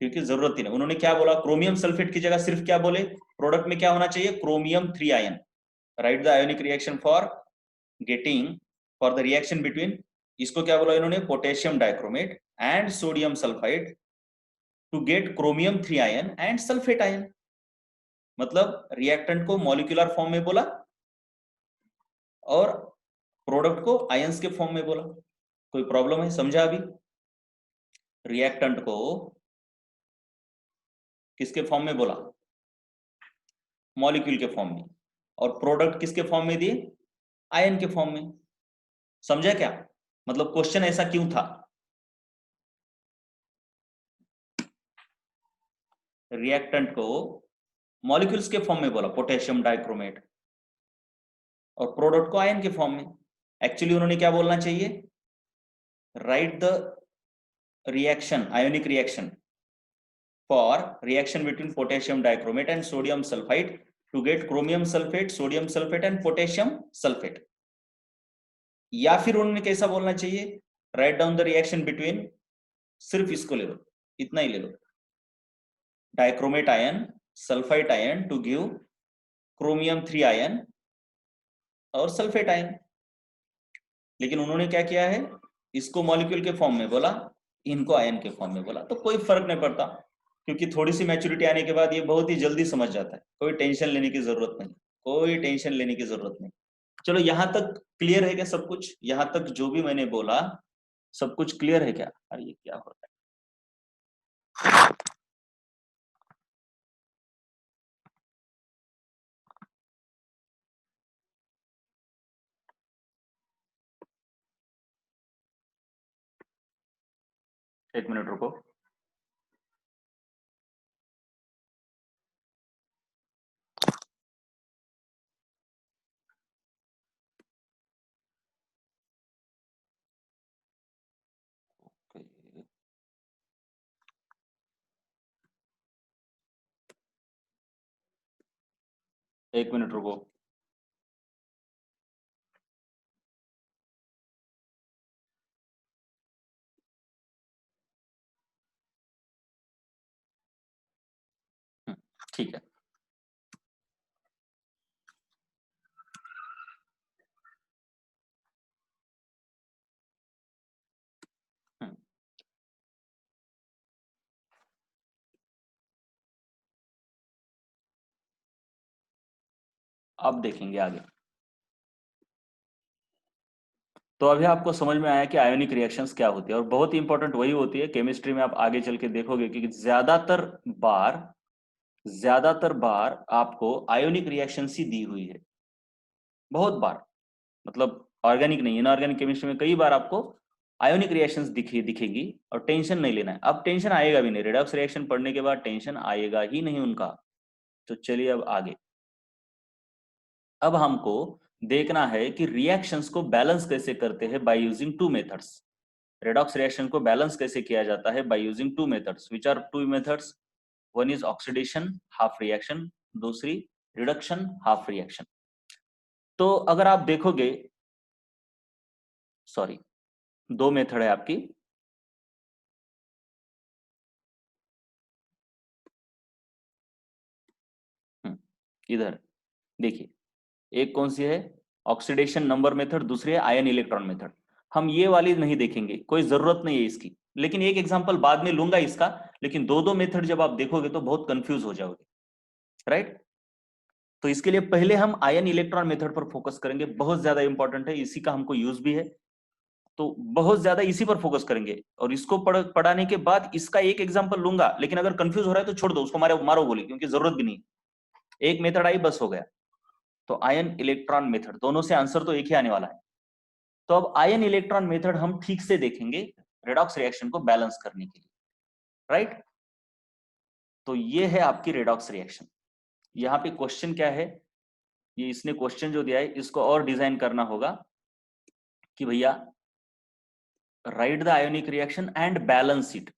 क्योंकि जरूरत ही नहीं। उन्होंने क्या बोला, क्रोमियम सल्फेट की जगह सिर्फ क्या बोले, प्रोडक्ट में क्या होना चाहिए, chromium 3 ion. Write the ionic reaction for getting, for the reaction between, इसको क्या बोला इन्होंने, potassium dichromate and sodium sulphide to get chromium 3 ion and sulphate ion. मतलब रिएक्टेंट को मॉलिक्यूलर फॉर्म में बोला और प्रोडक्ट को आयंस के फॉर्म में बोला। कोई प्रॉब्लम है, समझा अभी। रिएक्टेंट को किसके फॉर्म में बोला, मॉलिक्यूल के फॉर्म में, और प्रोडक्ट किसके फॉर्म में दिए, आयन के फॉर्म में। समझा क्या, मतलब क्वेश्चन ऐसा क्यों था। रिएक्टेंट को मॉलिक्यूल्स के फॉर्म में बोला, पोटेशियम डाइक्रोमेट, और प्रोडक्ट को आयन के फॉर्म में। एक्चुअली उन्होंने क्या बोलना चाहिए, right the reaction, ionic reaction for reaction between potassium dichromate and sodium sulfite to get chromium sulfate, sodium sulfate and potassium sulfate। या फिर उन्होंने कैसा बोलना चाहिए, write down the reaction between, सिर्फ इसको ले लो, इतना ही ले लो, dichromate ion, sulphite ion to give chromium 3 ion और सल्फेट आयन। लेकिन उन्होंने क्या किया है, इसको मॉलिक्यूल के फॉर्म में बोला, इनको आयन के फॉर्म में बोला। तो कोई फर्क नहीं पड़ता, क्योंकि थोड़ी सी मैच्योरिटी आने के बाद ये बहुत ही जल्दी समझ जाता है। कोई टेंशन लेने की जरूरत नहीं, कोई टेंशन लेने की जरूरत नहीं। चलो यहां तक क्लियर है क्या सब कुछ, यहां तक जो भी मैंने बोला सब कुछ क्लियर है क्या। अरे ये क्या हो रहा है, एक मिनट रुको। एक मिनट रुको। ठीक है, अब देखेंगे आगे। तो अभी आपको समझ में आया कि आयोनिक रिएक्शंस क्या होती है, और बहुत ही इंपॉर्टेंट वही होती है केमिस्ट्री में। आप आगे चल के देखोगे कि ज्यादातर बार आपको आयोनिक रिएक्शंस ही दी हुई है, बहुत बार। मतलब ऑर्गेनिक नहीं, इनऑर्गेनिक केमिस्ट्री में कई बार आपको आयोनिक रिएक्शंस दिखेगी, और टेंशन नहीं लेना है। अब टेंशन आएगा भी नहीं, रेडॉक्स रिएक्शन पढ़ने के बाद टेंशन आएगा ही नहीं उनका। तो चलिए अब आगे। अब हमको देखना है कि रिएक्शंस को बैलेंस कैसे करते हैं by using two methods. Redox reaction को बैलेंस कैसे किया जाता है by using two methods. Which are two methods, one is oxidation half reaction, दूसरी रिडक्शन हाफ रिएक्शन। तो अगर आप देखोगे, सॉरी, दो मेथड है आपकी। इधर देखिए, एक कौन सी है, ऑक्सीडेशन नंबर मेथड, दूसरी है आयन इलेक्ट्रॉन मेथड। हम ये वाली नहीं देखेंगे, कोई जरूरत नहीं है इसकी, लेकिन एक एग्जांपल बाद में लूंगा इसका। लेकिन दो दो मेथड जब आप देखोगे तो बहुत कंफ्यूज हो जाओगे, राइट। तो इसके लिए पहले हम आयन इलेक्ट्रॉन मेथड पर फोकस करेंगे, बहुत ज्यादा इंपॉर्टेंट है, इसी का हमको यूज भी है। तो बहुत ज्यादा इसी पर फोकस करेंगे, और इसको पढ़ाने के बाद इसका एक एग्जांपल लूंगा, लेकिन अगर कंफ्यूज हो रहा है तो छोड़ दो उसको, मारो गोली, क्योंकि जरूरत भी नहीं। एक मेथड आई, बस हो गया। तो आयन इलेक्ट्रॉन मेथड, दोनों से आंसर तो एक ही आने वाला है। तो अब आयन इलेक्ट्रॉन मेथड हम ठीक से देखेंगे रेडॉक्स रिएक्शन को बैलेंस करने के लिए, राइट। तो ये है आपकी रेडॉक्स रिएक्शन। यहाँ पे क्वेश्चन क्या है, ये इसने क्वेश्चन जो दिया है इसको और डिजाइन करना होगा कि भैया right the ionic reaction and balance it,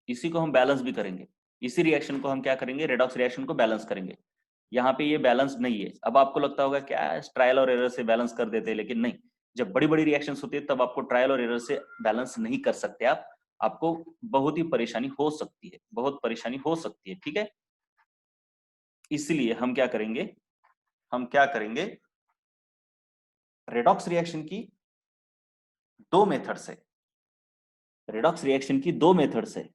इसी को हम बैलेंस भी करेंगे। इसी रिएक्शन को हम क्या करेंगे, रेडॉक्स रिएक्शन को बैलेंस करेंगे। यहाँ पे ये बैलेंस नहीं है। अब आपको लगता होगा क्या ट्रायल और एरर से बैलेंस कर देते हैं, लेकिन नहीं। जब बड़ी बड़ी रिएक्शंस होती है तब आपको ट्रायल और एरर से बैलेंस नहीं कर सकते आप, आपको बहुत ही परेशानी हो सकती है, बहुत परेशानी हो सकती है, ठीक है। इसलिए हम क्या करेंगे, रेडॉक्स रिएक्शन की दो मेथड से, रेडॉक्स रिएक्शन की दो मेथड से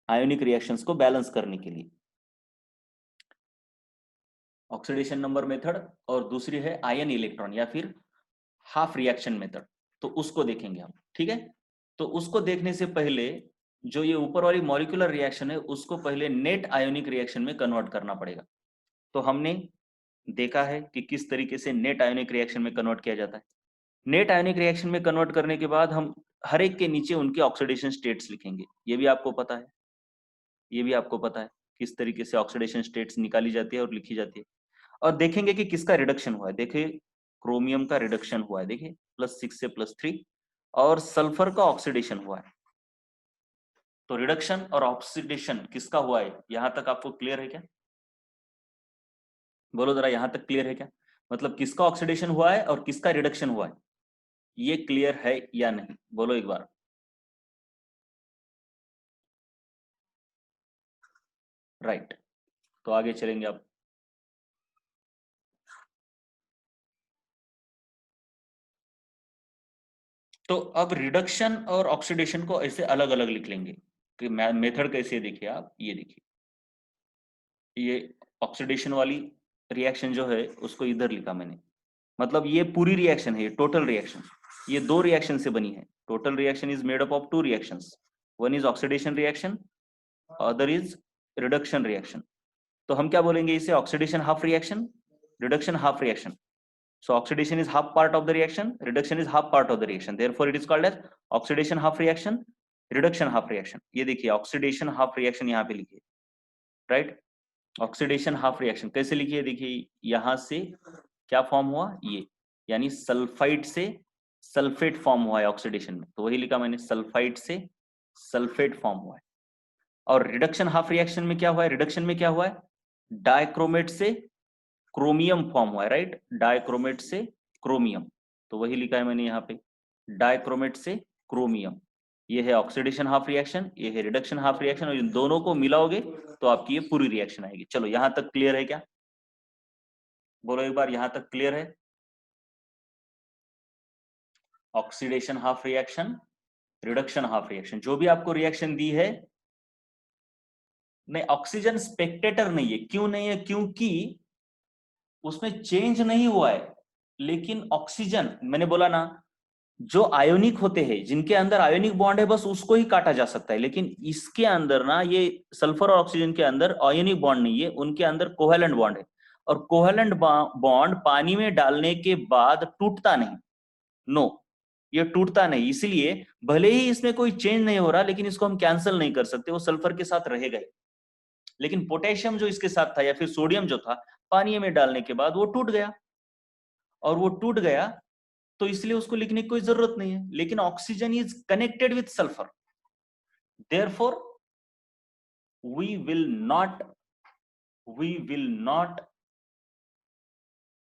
आयोनिक रिएक्शंस को बैलेंस करने के लिए, ऑक्सीडेशन नंबर मेथड और दूसरी है आयन इलेक्ट्रॉन या फिर हाफ रिएक्शन मेथड। तो उसको देखेंगे हम, ठीक है। तो उसको देखने से पहले जो ये ऊपर वाली मॉलिक्यूलर रिएक्शन है उसको पहले नेट आयोनिक रिएक्शन में कन्वर्ट करना पड़ेगा। तो हमने देखा है कि किस तरीके से नेट आयोनिक रिएक्शन में कन्वर्ट किया जाता है। नेट आयोनिक रिएक्शन में कन्वर्ट करने के बाद हम हर एक के नीचे उनके ऑक्सीडेशन स्टेट्स लिखेंगे। ये भी आपको पता है, ये भी आपको पता है किस तरीके से ऑक्सीडेशन स्टेट्स निकाली जाती है और लिखी जाती है। और देखेंगे कि किसका रिडक्शन हुआ है। देखिए क्रोमियम का रिडक्शन हुआ है, देखिए +6 से +3, और सल्फर का ऑक्सीडेशन हुआ है। तो रिडक्शन और ऑक्सीडेशन किसका हुआ है, यहां तक आपको क्लियर है क्या? बोलो जरा, यहां तक क्लियर है क्या? मतलब किसका ऑक्सीडेशन हुआ है और किसका रिडक्शन हुआ है, ये क्लियर है या नहीं? बोलो एक बार। राइट, तो आगे चलेंगे अब। तो अब रिडक्शन और ऑक्सीडेशन को ऐसे अलग अलग लिख लेंगे कि मेथड कैसे, देखिए आप, ये देखिए, ये ऑक्सीडेशन वाली रिएक्शन जो है उसको इधर लिखा मैंने। मतलब ये पूरी रिएक्शन है, ये टोटल रिएक्शन, ये दो रिएक्शन से बनी है। Total reaction is made up of two reactions, one is oxidation reaction, other is reduction reaction. तो हम क्या बोलेंगे इसे, oxidation half reaction, reduction half reaction. So oxidation is half part of the reaction, reduction is half part of the reaction. Therefore, it is called as oxidation half reaction, reduction half reaction. ये देखिए oxidation half reaction यहाँ पे लिखिए, right? Oxidation half reaction कैसे लिखिए, देखिए यहाँ से क्या फॉर्म हुआ, ये यानी सल्फाइड से सल्फेट फॉर्म हुआ है ऑक्सीडेशन में, तो वही लिखा मैंने, सल्फाइड से सल्फेट फॉर्म हुआ है। और रिडक्शन हाफ रिएक्शन में क्या हुआ है, रिडक्शन में क्या हुआ है, डाइक्रोमेट से क्रोमियम फॉर्म हुआ है, राइट, डाइक्रोमेट से क्रोमियम, तो वही लिखा है मैंने यहाँ पे, डाइक्रोमेट से क्रोमियम। ये है ऑक्सीडेशन हाफ रिएक्शन, ये है रिडक्शन हाफ रिएक्शन, और इन दोनों को मिलाओगे तो आपकी ये पूरी रिएक्शन आएगी। चलो यहां तक क्लियर है क्या? बोलो एक बार, यहां तक क्लियर है? Oxidation half reaction, reduction half reaction, जो भी आपको रिएक्शन दी है, नहीं ऑक्सीजन स्पेक्टेटर नहीं है। क्यों नहीं है? क्योंकि उसमें चेंज नहीं हुआ है, लेकिन ऑक्सीजन, मैंने बोला ना, जो आयोनिक होते हैं, जिनके अंदर आयोनिक बॉन्ड है, बस उसको ही काटा जा सकता है। लेकिन इसके अंदर ना, ये सल्फर और ऑक्सीजन के अंदर आयोनिक बॉन्ड नहीं है, उनके अंदर कोवेलेंट बॉन्ड है। और कोवेलेंट बॉन्ड पानी में डालने के बाद टूटता नहीं, नो, ये टूटता नहीं। इसलिए भले ही इसमें कोई चेंज नहीं हो रहा, लेकिन इसको हम कैंसिल नहीं कर सकते, वो सल्फर के साथ रहेगा। लेकिन पोटेशियम जो इसके साथ था या फिर सोडियम जो था, पानी में डालने के बाद वो टूट गया, और वो टूट गया तो इसलिए उसको लिखने की कोई जरूरत नहीं है। लेकिन oxygen is connected with sulphur, therefore we will not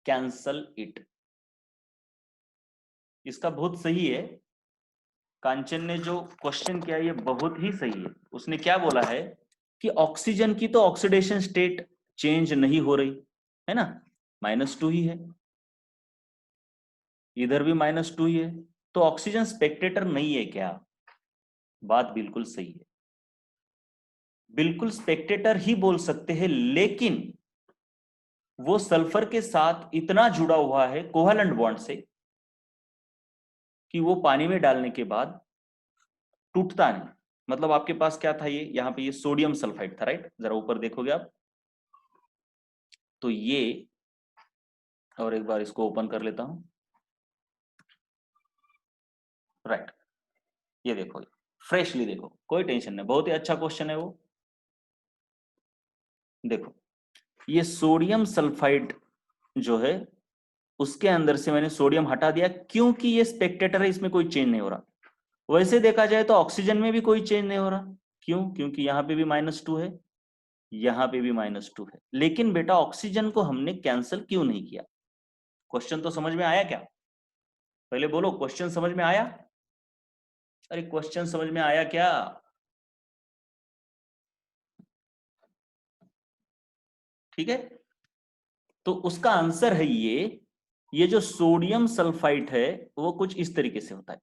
cancel it. इसका बहुत सही है, कांचन ने जो क्वेश्चन किया ये बहुत ही सही है। उसने क्या बोला है कि ऑक्सीजन की तो ऑक्सीडेशन स्टेट चेंज नहीं हो रही है ना, -2 ही है, इधर भी -2 ही है, तो ऑक्सीजन स्पेक्टेटर नहीं है क्या? बात बिल्कुल सही है, बिल्कुल स्पेक्टेटर ही बोल सकते हैं, लेकिन वो सल्फर के साथ इतना जुड़ा हुआ है कोवेलेंट बॉन्ड से कि वो पानी में डालने के बाद टूटता नहीं। मतलब आपके पास क्या था, ये यहाँ पे ये सोडियम सल्फाइड था, राइट? जरा ऊपर देखोगे आप तो ये, और एक बार इसको ओपन कर लेता हूं, राइट? ये देखो, फ्रेशली देखो, कोई टेंशन नहीं, बहुत ही अच्छा क्वेश्चन है वो। देखो ये सोडियम सल्फाइड जो है उसके अंदर से मैंने सोडियम हटा दिया, क्योंकि ये स्पेक्टेटर है, इसमें कोई चेंज नहीं हो रहा। वैसे देखा जाए तो ऑक्सीजन में भी कोई चेंज नहीं हो रहा। क्यों? क्योंकि यहाँ पे भी -2 है, यहाँ पे भी -2 है। लेकिन बेटा ऑक्सीजन को हमने कैंसिल क्यों नहीं किया? क्वेश्चन तो समझ में आया क्या? पहले बोलो, क्वेश्चन समझ में आया? अरे क्वेश्चन समझ में आया क्या? ठीक है, तो उसका आंसर है ये जो सोडियम सल्फाइड है वो कुछ इस तरीके से होता है।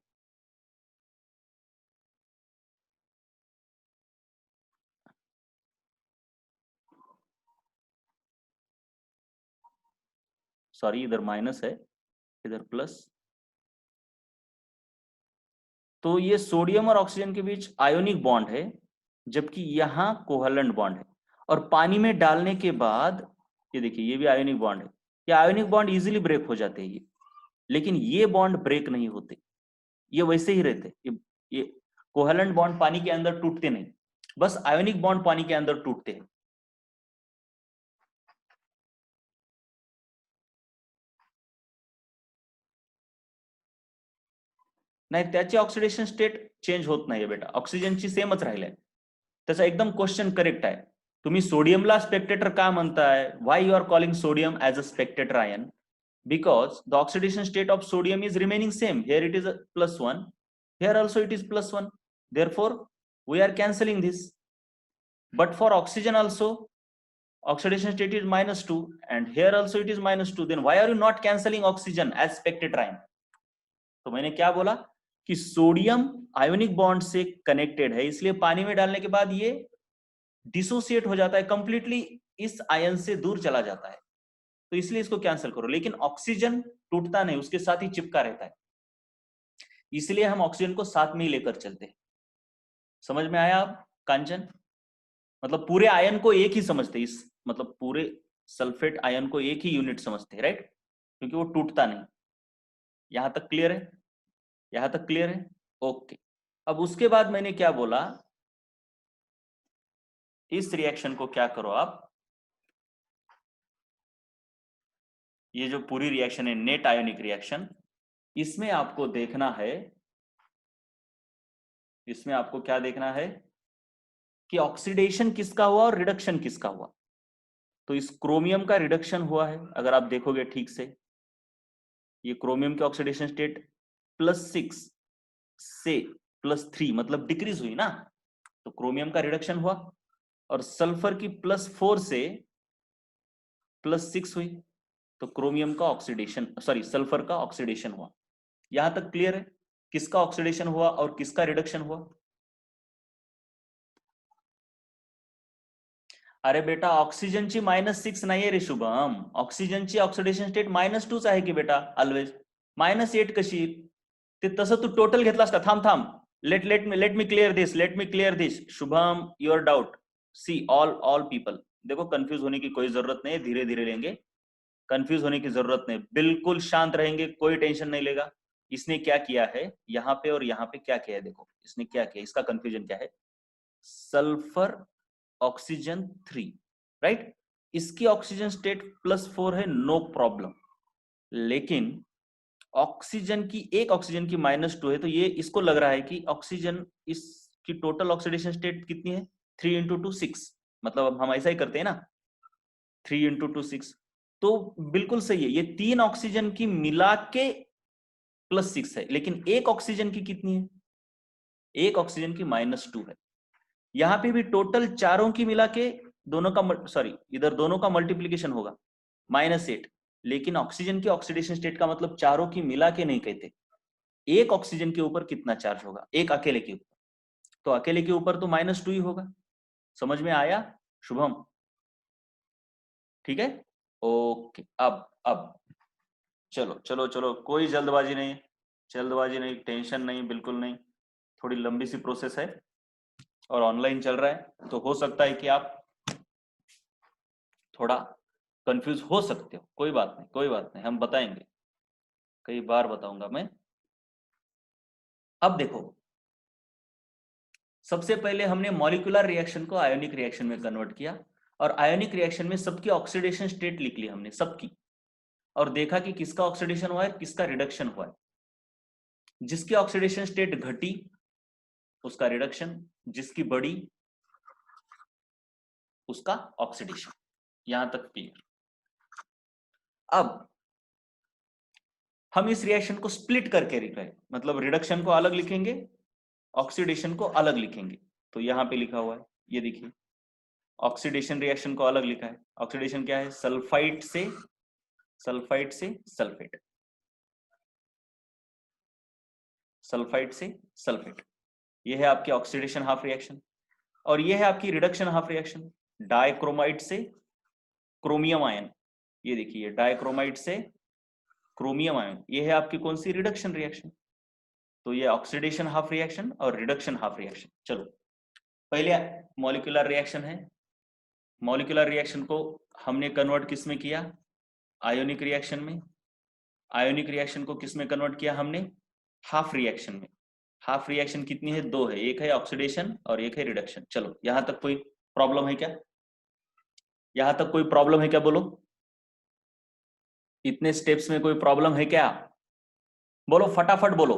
सॉरी, इधर माइनस है, इधर प्लस। तो ये सोडियम और ऑक्सीजन के बीच आयोनिक बॉन्ड है, जबकि यहां कोवैलेंट बॉन्ड है। और पानी में डालने के बाद ये देखिए, ये भी आयोनिक बॉन्ड है। ये आयोनिक बॉन्ड इजीली ब्रेक हो जाते हैं ये, लेकिन ये बॉन्ड ब्रेक नहीं होते, ये वैसे ही रहते। ये कोवैलेंट बॉन्ड पानी के अंदर टूटते नहीं, बस आयोनिक बॉन्ड पानी के अंदर टूटते हैं। नाही, त्याची ऑक्सिडेशन स्टेट चेंज होत नाहीये बेटा, ऑक्सिजनची सेमच राहिलाय। त्याचा एकदम क्वेश्चन करेक्ट आहे। तुम्ही सोडियमला स्पेक्टेटर का म्हणताय? Why you are calling sodium as a spectator ion? Because the oxidation state of sodium is remaining same. Here it is a +1, here also it is +1. Therefore we are cancelling this. But for oxygen also oxidation state is -2, and here also it is -2. Then why are you not cancelling oxygen as spectator ion? तो मैंने क्या बोला कि sodium ionic bond से connected है, इसलिए पानी में डालने के बाद ये डिसोसिएट हो जाता है कंप्लीटली, इस आयन से दूर चला जाता है, तो इसलिए इसको कैंसिल करो। लेकिन ऑक्सीजन टूटता नहीं, उसके साथ ही चिपका रहता है, इसलिए हम ऑक्सीजन को साथ में ही लेकर चलते हैं। समझ में आया अब कांचन? मतलब पूरे आयन को एक ही समझते, इस मतलब पूरे सल्फेट आयन को एक ही यूनिट समझते हैं, राइट? क्योंकि वो टूटता नहीं। यहां तक क्लियर है? यहां तक क्लियर है? ओके। अब उसके बाद मैंने क्या बोला, इस रिएक्शन को क्या करो आप, ये जो पूरी रिएक्शन है नेट आयोनिक रिएक्शन, इसमें आपको देखना है, इसमें आपको क्या देखना है कि ऑक्सीडेशन किसका हुआ और रिडक्शन किसका हुआ। तो इस क्रोमियम का रिडक्शन हुआ है, अगर आप देखोगे ठीक से, ये क्रोमियम की ऑक्सीडेशन स्टेट +6 से +3 मतलब डिक्रीज हुई ना, तो क्रोमियम का रिडक्शन हुआ। और सल्फर की +4 से +6 हुई, तो क्रोमियम का ऑक्सीडेशन, सॉरी सल्फर का ऑक्सीडेशन हुआ। यहां तक क्लियर है किसका ऑक्सीडेशन हुआ और किसका रिडक्शन हुआ? अरे बेटा ऑक्सिजनची -6 नाहीये रे शुभम, ऑक्सिजनची ऑक्सिडेशन स्टेट -2च आहे की बेटा ऑलवेज। -8 कशी येईल? ते तसं तू टोटल घेतला असता। थांब थांब, let me clear this, let me clear this Shubham, your doubt. See all people, देखो कंफ्यूज होने की कोई जरूरत नहीं है, धीरे धीरे लेंगे, कंफ्यूज होने की जरूरत नहीं, बिल्कुल शांत रहेंगे, कोई टेंशन नहीं लेगा। इसने क्या किया है यहाँ पे और यहाँ पे क्या किया है, देखो इसने क्या किया, इसका कंफ्यूजन क्या है, सल्फर ऑक्सीजन 3, राइट? इसकी ऑक्सीजन स्टेट +4 है, नो प्रॉब्लम। लेकिन ऑक्सीजन की, एक ऑक्सीजन की -2 है, तो ये इसको लग रहा है कि ऑक्सीजन, इसकी टोटल ऑक्सीडेशन स्टेट कितनी है, 3 × 2 6, मतलब अब हम ऐसा ही करते हैं ना, 3 × 2 6। तो बिल्कुल सही है, ये 3 ऑक्सीजन की मिला के +6 है, लेकिन एक ऑक्सीजन की कितनी है, एक ऑक्सीजन की -2 है। यहां पे भी टोटल चारों की मिला के, दोनों का सॉरी इधर दोनों का मल्टीप्लीकेशन होगा -8, लेकिन ऑक्सीजन की ऑक्सीडेशन स्टेट का मतलब चारों की मिला के नहीं कहते, एक ऑक्सीजन के ऊपर कितना चार्ज होगा, एक अकेले के ऊपर, तो अकेले के ऊपर तो -2 ही होगा। समझ में आया शुभम? ठीक है, ओके। अब चलो चलो चलो, कोई जल्दबाजी नहीं, जल्दबाजी नहीं, टेंशन नहीं, बिल्कुल नहीं। थोड़ी लंबी सी प्रोसेस है और ऑनलाइन चल रहा है, तो हो सकता है कि आप थोड़ा कंफ्यूज हो सकते हो। कोई बात नहीं, कोई बात नहीं, हम बताएंगे, कई बार बताऊंगा मैं। अब देखो, सबसे पहले हमने मॉलिक्यूलर रिएक्शन को आयोनिक रिएक्शन में कन्वर्ट किया, और आयोनिक रिएक्शन में सबकी ऑक्सीडेशन स्टेट लिख ली हमने, सबकी, और देखा कि किसका ऑक्सीडेशन हुआ है, किसका रिडक्शन हुआ है। जिसकी ऑक्सीडेशन स्टेट घटी उसका रिडक्शन, जिसकी बढ़ी उसका ऑक्सीडेशन। यहां तक क्लियर। अब हम इस रिएक्शन को स्प्लिट करके लिख रहे हैं, मतलब रिडक्शन को अलग लिखेंगे, ऑक्सीडेशन को अलग लिखेंगे। तो यहां पे लिखा हुआ है, ये देखिए, ऑक्सीडेशन रिएक्शन को अलग लिखा है। ऑक्सीडेशन क्या है, सल्फाइड से सल्फेट, सल्फाइड से सल्फेट। ये है आपकी ऑक्सीडेशन हाफ रिएक्शन। और ये है आपकी रिडक्शन हाफ रिएक्शन, डाइक्रोमाइड से क्रोमियम आयन। ये देखिए, डाइक्रोमाइड से क्रोमियम आयन, ये है आपकी कौन सी, रिडक्शन रिएक्शन। तो ये ऑक्सीडेशन हाफ रिएक्शन और रिडक्शन हाफ रिएक्शन। चलो, पहले मॉलिक्यूलर रिएक्शन है। मॉलिक्यूलर रिएक्शन को हमने कन्वर्ट किस में किया, आयोनिक रिएक्शन में। आयोनिक रिएक्शन को किस में कन्वर्ट किया हमने, हाफ रिएक्शन में। हाफ रिएक्शन कितनी है, दो है, एक है ऑक्सीडेशन और एक है रिडक्शन। चलो, यहां तक कोई प्रॉब्लम है क्या, यहां तक कोई प्रॉब्लम है क्या, बोलो। इतने स्टेप्स में कोई प्रॉब्लम है क्या, बोलो फटाफट बोलो।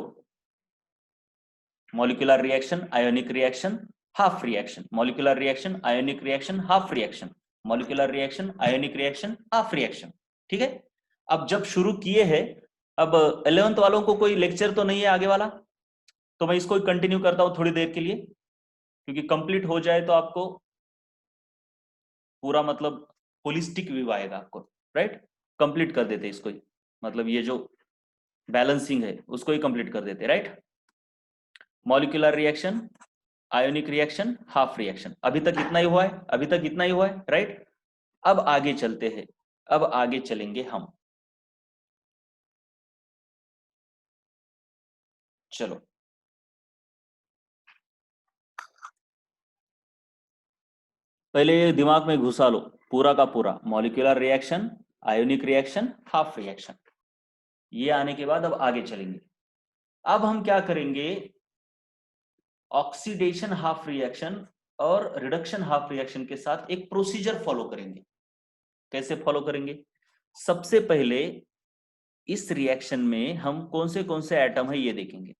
Molecular reaction, ionic reaction, half reaction, molecular reaction, ionic reaction, half reaction, molecular reaction, ionic reaction, half reaction. ठीक है। अब जब शुरू किए हैं, अब 11th वालों को कोई लेक्चर तो नहीं है आगे वाला, तो मैं इसको कंटिन्यू करता हूं थोड़ी देर के लिए, क्योंकि कंप्लीट हो जाए तो आपको पूरा मतलब होलिस्टिक व्यू आएगा आपको, राइट। कंप्लीट कर देते इसको ही, मतलब ये जो बैलेंसिंग है उसको ही कंप्लीट कर देते, right. Molecular reaction, ionic reaction, half reaction, अभी तक इतना ही हुआ है, अभी तक इतना ही हुआ है, राइट। अब आगे चलते हैं, अब आगे चलेंगे हम। चलो, पहले ये दिमाग में घुसा लो पूरा का पूरा, molecular reaction, ionic reaction, half reaction. ये आने के बाद अब आगे चलेंगे। अब हम क्या करेंगे, ऑक्सीडेशन हाफ रिएक्शन और रिडक्शन हाफ रिएक्शन के साथ एक प्रोसीजर फॉलो करेंगे। कैसे फॉलो करेंगे, सबसे पहले इस रिएक्शन में हम कौन से एटम है ये देखेंगे।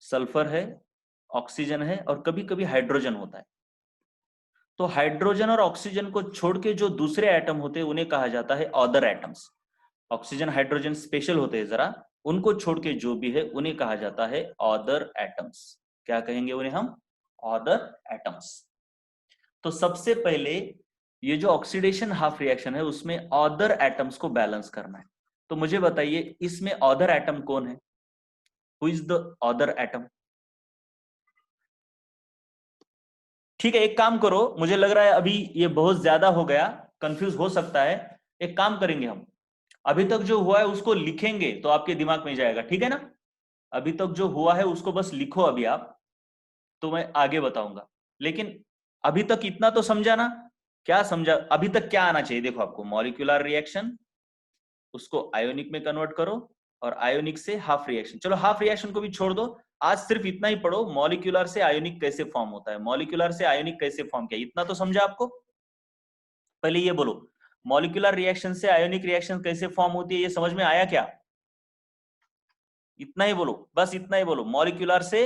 सल्फर है, ऑक्सीजन है, और कभी कभी हाइड्रोजन होता है। तो हाइड्रोजन और ऑक्सीजन को छोड़ के जो दूसरे एटम होते हैं उन्हें कहा जाता है other atoms. Oxygen hydrogen special होते हैं जरा, उनको छोड़ के जो भी है उन्हें कहा जाता है अदर एटम्स। क्या कहेंगे उन्हें हम, अदर एटम्स। तो सबसे पहले ये जो ऑक्सीडेशन हाफ रिएक्शन है उसमें अदर एटम्स को बैलेंस करना है। तो मुझे बताइए इसमें अदर एटम कौन है, who is the other atom. ठीक है, एक काम करो, मुझे लग रहा है अभी ये बहुत ज्यादा हो गया, कंफ्यूज हो सकता है। एक काम करेंगे हम, अभी तक जो हुआ है उसको लिखेंगे तो आपके दिमाग में जाएगा, ठीक है ना। अभी तक जो हुआ है उसको बस लिखो अभी आप, तो मैं आगे बताऊंगा। लेकिन अभी तक इतना तो समझा ना, क्या समझा, अभी तक क्या आना चाहिए, देखो आपको मॉलिक्यूलर रिएक्शन, उसको आयोनिक में कन्वर्ट करो, और आयोनिक से हाफ रिएक्शन। चलो हाफ रिएक्शन को भी छोड़ दो, आज सिर्फ इतना ही पढ़ो, मॉलिक्यूलर से आयोनिक कैसे फॉर्म होता है, मॉलिक्यूलर से आयोनिक कैसे फॉर्म किया, इतना तो समझा आपको। पहले ये बोलो, मॉलिक्यूलर रिएक्शन से आयोनिक रिएक्शन कैसे फॉर्म होती है, ये समझ में आया क्या। इतना ही बोलो, बस इतना ही बोलो, मॉलिक्यूलर से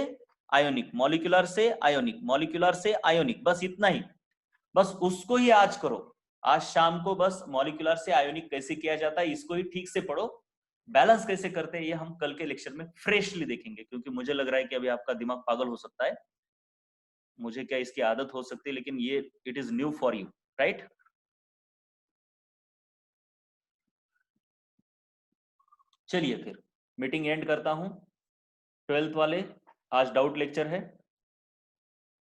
आयोनिक, मॉलिक्यूलर से आयोनिक, मॉलिक्यूलर से आयोनिक, बस इतना ही। बस उसको ही आज करो, आज शाम को बस मॉलिक्यूलर से आयोनिक कैसे किया जाता है इसको ही ठीक से पढ़ो। बैलेंस कैसे करते हैं ये हम कल के लेक्चर में फ्रेशली देखेंगे, क्योंकि मुझे लग रहा है कि अभी आपका दिमाग पागल हो सकता है, मुझे क्या इसकी आदत हो सकती है, लेकिन ये it is new for you, right. चलिए फिर मीटिंग एंड करता हूं। 12th वाले, आज डाउट लेक्चर है।